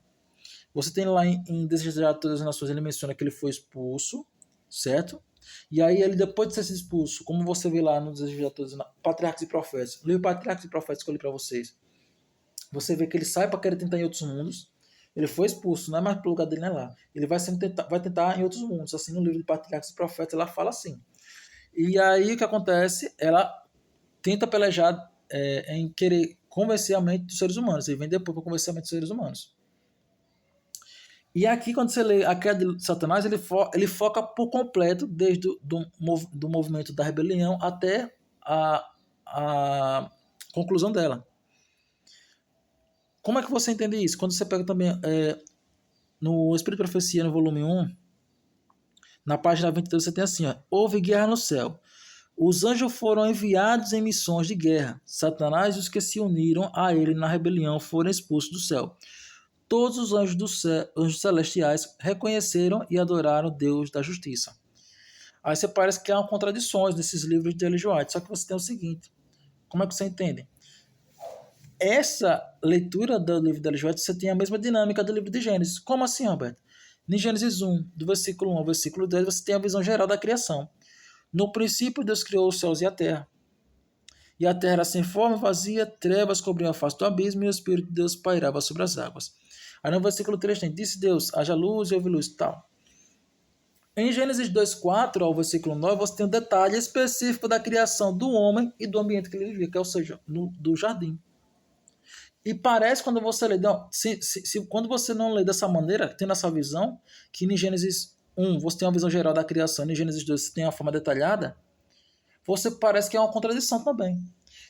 Você tem lá em Desejado de Todas as Nações, ele menciona que ele foi expulso, certo? E aí ele, depois de ser expulso, como você vê lá no Desejo de Todos, Patriarcas e Profetas, o livro Patriarcas e Profetas que eu li para vocês, você vê que ele sai para querer tentar em outros mundos, ele foi expulso, não é mais pro lugar dele, não é lá. Ele vai tentar em outros mundos, assim no livro de Patriarcas e Profetas, ela fala assim. E aí o que acontece? Ela tenta pelejar em querer convencer a mente dos seres humanos, e vem depois para convencer a mente dos seres humanos. E aqui, quando você lê a queda de Satanás, ele foca por completo, desde do movimento da rebelião até a conclusão dela. Como é que você entende isso? Quando você pega também no Espírito de Profecia, no volume 1, na página 22, você tem assim, ó, houve guerra no céu. Os anjos foram enviados em missões de guerra. Satanás e os que se uniram a ele na rebelião foram expulsos do céu. todos os anjos, anjos celestiais reconheceram e adoraram Deus da justiça. Aí você parece que há contradições nesses livros de Ellen G. White, só que você tem o seguinte, como é que você entende? Essa leitura do livro de Ellen G. White, você tem a mesma dinâmica do livro de Gênesis. Como assim, Roberto? Em Gênesis 1, do versículo 1 ao versículo 10, você tem a visão geral da criação. No princípio, Deus criou os céus e a terra. E a terra era sem forma e vazia, trevas cobriam a face do abismo, e o Espírito de Deus pairava sobre as águas. Aí no versículo 3 tem, disse Deus, haja luz e houve luz, tal. Em Gênesis 2:4 ao versículo 9, você tem um detalhe específico da criação do homem e do ambiente que ele vivia, que é, ou seja, do jardim. E parece, quando você lê, quando você não lê dessa maneira, tendo essa visão, que em Gênesis 1 você tem uma visão geral da criação, e em Gênesis 2 você tem uma forma detalhada, você parece que é uma contradição também.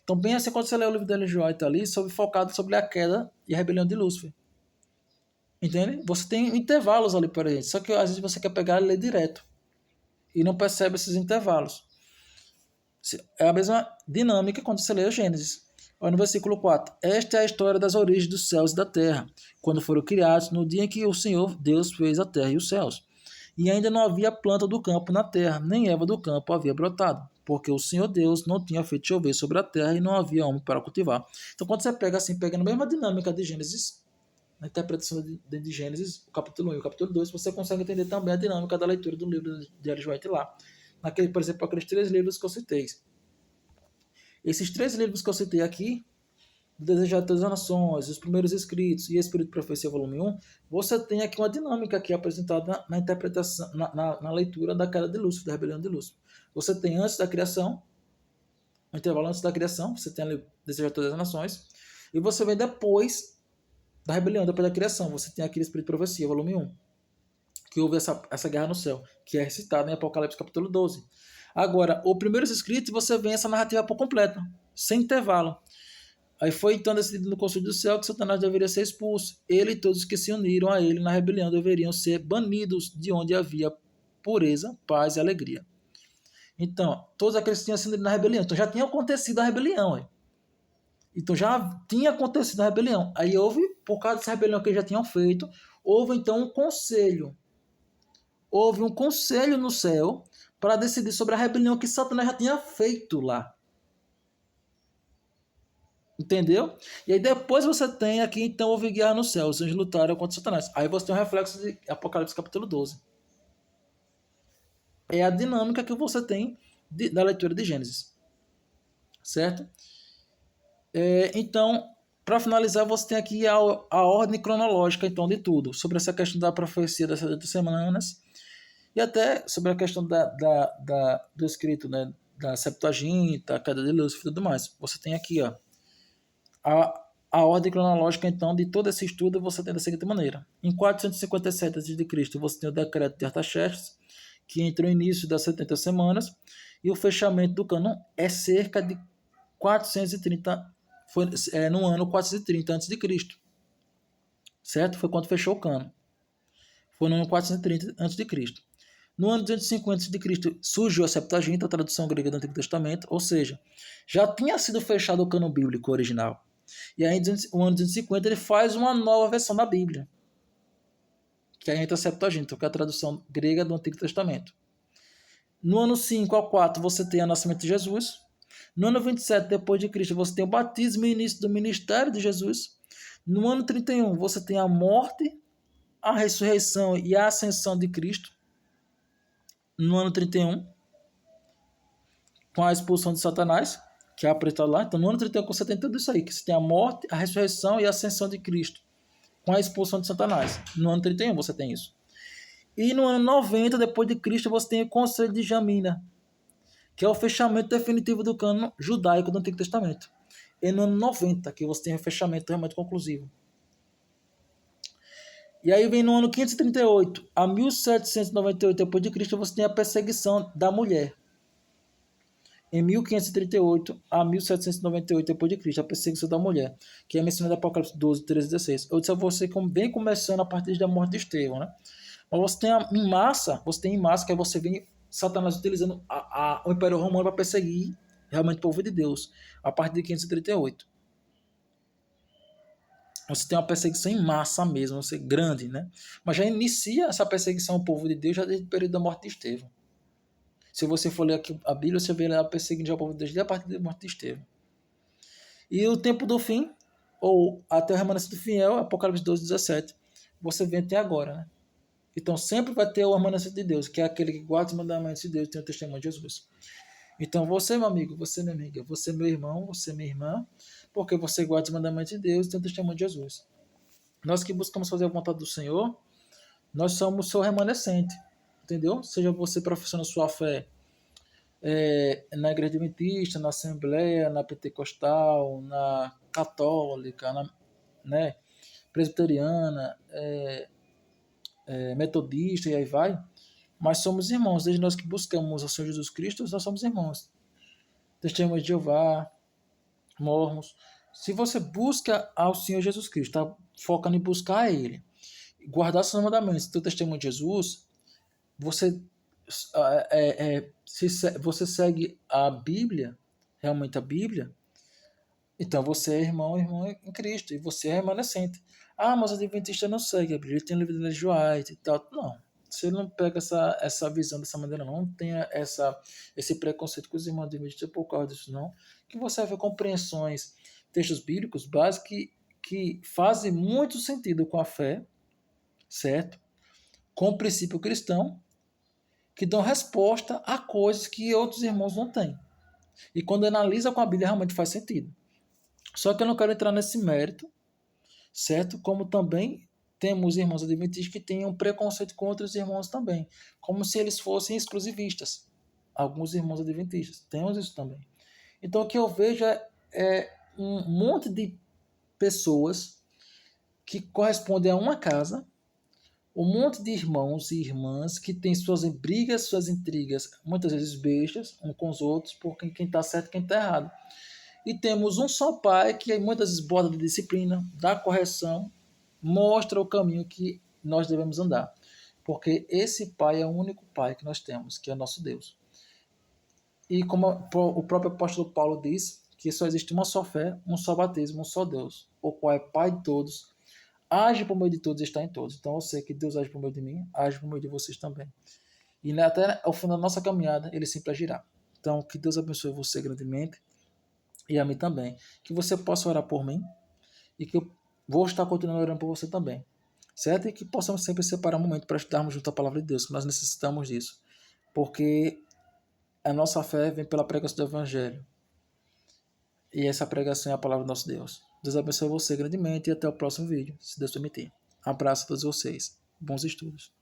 Então, bem assim, quando você lê o livro de Ellen G. White ali, focado sobre a queda e a rebelião de Lúcifer. Entende? Você tem intervalos ali para ele, só que às vezes você quer pegar e ler direto e não percebe esses intervalos. É a mesma dinâmica quando você lê o Gênesis. Olha no versículo 4. Esta é a história das origens dos céus e da terra, quando foram criados no dia em que o Senhor Deus fez a terra e os céus. E ainda não havia planta do campo na terra, nem erva do campo havia brotado, porque o Senhor Deus não tinha feito chover sobre a terra e não havia homem para cultivar. Então, quando você pega assim, pega na mesma dinâmica de Gênesis, na interpretação de Gênesis, o capítulo 1 e o capítulo 2, você consegue entender também a dinâmica da leitura do livro de Ellen G. White lá. Por exemplo, aqueles 3 livros que eu citei. Esses 3 livros que eu citei aqui, O Desejado de Todas as Nações, Os Primeiros Escritos e Espírito de Profecia, volume 1, você tem aqui uma dinâmica aqui apresentada na interpretação, na leitura da queda de Lúcifer, da rebelião de Lúcifer. Você tem antes da criação, o intervalo antes da criação, você tem ali O Desejado de Todas as Nações, e você vem depois da rebelião, depois da criação. Você tem aqui o Espírito de Profecia, volume 1, que houve essa guerra no céu, que é recitada em Apocalipse capítulo 12. Agora, o Primeiros Escritos, você vê essa narrativa por completo, sem intervalo. Aí foi então decidido no Conselho do Céu que Satanás deveria ser expulso. Ele e todos os que se uniram a ele na rebelião deveriam ser banidos de onde havia pureza, paz e alegria. Então, todos aqueles que tinham se unido na rebelião. Então já tinha acontecido a rebelião. Aí. Então já tinha acontecido a rebelião. Aí houve, por causa dessa rebelião que eles já tinham feito, houve então um conselho. Houve um conselho no céu para decidir sobre a rebelião que Satanás já tinha feito lá. Entendeu? E aí depois você tem aqui, então, houve guerra no céu. Os anjos lutaram contra Satanás. Aí você tem um reflexo de Apocalipse capítulo 12. É a dinâmica que você tem da leitura de Gênesis. Certo? Então, para finalizar, você tem aqui a ordem cronológica, então, de tudo. Sobre essa questão da profecia das 7 semanas. E até sobre a questão do escrito, né? Da Septuaginta, a queda de Lúcifer e tudo mais. Você tem aqui, ó. A ordem cronológica, então, de todo esse estudo você tem da seguinte maneira. Em 457 a.C., você tem o decreto de Artaxerxes, que entra no início das 70 semanas, e o fechamento do cânon é cerca de 430, no ano 430 a.C., certo? Foi quando fechou o cânon. Foi no ano 430 a.C. No ano 250 a.C. surgiu a Septuaginta, a tradução grega do Antigo Testamento, ou seja, já tinha sido fechado o cânon bíblico original. E aí, no ano 250, ele faz uma nova versão da Bíblia, que aí entra a Septuaginta, que é a tradução grega do Antigo Testamento. No ano 5 ao 4, você tem o nascimento de Jesus. No ano 27 depois de Cristo, você tem o batismo e início do ministério de Jesus. No ano 31, você tem a morte, a ressurreição e a ascensão de Cristo. No ano 31, com a expulsão de Satanás, que é apresentado lá. Então, no ano 31 você tem tudo isso aí, que você tem a morte, a ressurreição e a ascensão de Cristo, com a expulsão de Satanás. No ano 31 você tem isso. E no ano 90, depois de Cristo, você tem o Conselho de Jamina, que é o fechamento definitivo do cânon judaico do Antigo Testamento. E no ano 90, que você tem o fechamento realmente conclusivo. E aí vem no ano 538 a 1798 depois de Cristo, você tem a perseguição da mulher. Em 1538 a 1798 depois de Cristo, a perseguição da mulher, que é mencionada em Apocalipse 12, 13 e 16. Eu disse a você como bem começando a partir da morte de Estevão, né? Mas você tem em massa, que aí você vê Satanás utilizando o Império Romano para perseguir realmente o povo de Deus, a partir de 538. você tem uma perseguição em massa mesmo, você grande, né? Mas já inicia essa perseguição ao povo de Deus já desde o período da morte de Estevão. Se você for ler aqui a Bíblia, você vê lá perseguindo o povo de Deus desde a partir da morte de Estevão. E o tempo do fim, ou até o remanescente do fiel, Apocalipse 12, 17, você vê até agora, né? Então sempre vai ter o remanescente de Deus, que é aquele que guarda os mandamentos de Deus e tem o testemunho de Jesus. Então você, meu amigo, você, minha amiga, você, meu irmão, você, minha irmã, porque você guarda os mandamentos de Deus e tem o testemunho de Jesus. Nós que buscamos fazer a vontade do Senhor, nós somos o seu remanescente, entendeu? Seja você professando a sua fé na igreja adventista, na assembleia, na pentecostal, na católica, né, presbiteriana, metodista e aí vai, mas somos irmãos, desde nós que buscamos o Senhor Jesus Cristo, nós somos irmãos. Testemunhas de Jeová, mormons. Se você busca ao Senhor Jesus Cristo, tá focando em buscar a Ele, guardar seus mandamentos, teu testemunho de Jesus, você se você segue a Bíblia, realmente a Bíblia, então você é irmão em Cristo, e você é remanescente. Ah, mas o adventista não segue a Bíblia, ele tem livro de Ellen White e tal. Não, você não pega essa visão dessa maneira, não tenha esse preconceito com os irmãos adventistas por causa disso, não. Que você vai ver compreensões, textos bíblicos básicos que fazem muito sentido com a fé, certo? Com o princípio cristão, que dão resposta a coisas que outros irmãos não têm. E quando analisa com a Bíblia, realmente faz sentido. Só que eu não quero entrar nesse mérito, certo? Como também temos irmãos adventistas que têm um preconceito com outros irmãos também, como se eles fossem exclusivistas. Alguns irmãos adventistas, temos isso também. Então o que eu vejo é um monte de pessoas que correspondem a uma casa, um monte de irmãos e irmãs que têm suas brigas, suas intrigas, muitas vezes bestas, uns com os outros, por quem está certo e quem está errado. E temos um só pai que muitas vezes borda de disciplina, dá correção, mostra o caminho que nós devemos andar. Porque esse pai é o único pai que nós temos, que é o nosso Deus. E como o próprio apóstolo Paulo diz, que só existe uma só fé, um só batismo, um só Deus, o qual é pai de todos, age por meio de todos e está em todos. Então eu sei que Deus age por meio de mim, age por meio de vocês também. E até ao fim da nossa caminhada, ele sempre agirá. Então que Deus abençoe você grandemente e a mim também. Que você possa orar por mim e que eu vou estar continuando orando por você também. Certo? E que possamos sempre separar um momento para estudarmos junto a palavra de Deus, que nós necessitamos disso. Porque a nossa fé vem pela pregação do Evangelho. E essa pregação é a palavra do nosso Deus. Deus abençoe você grandemente e até o próximo vídeo, se Deus permitir. Abraço a todos vocês. Bons estudos.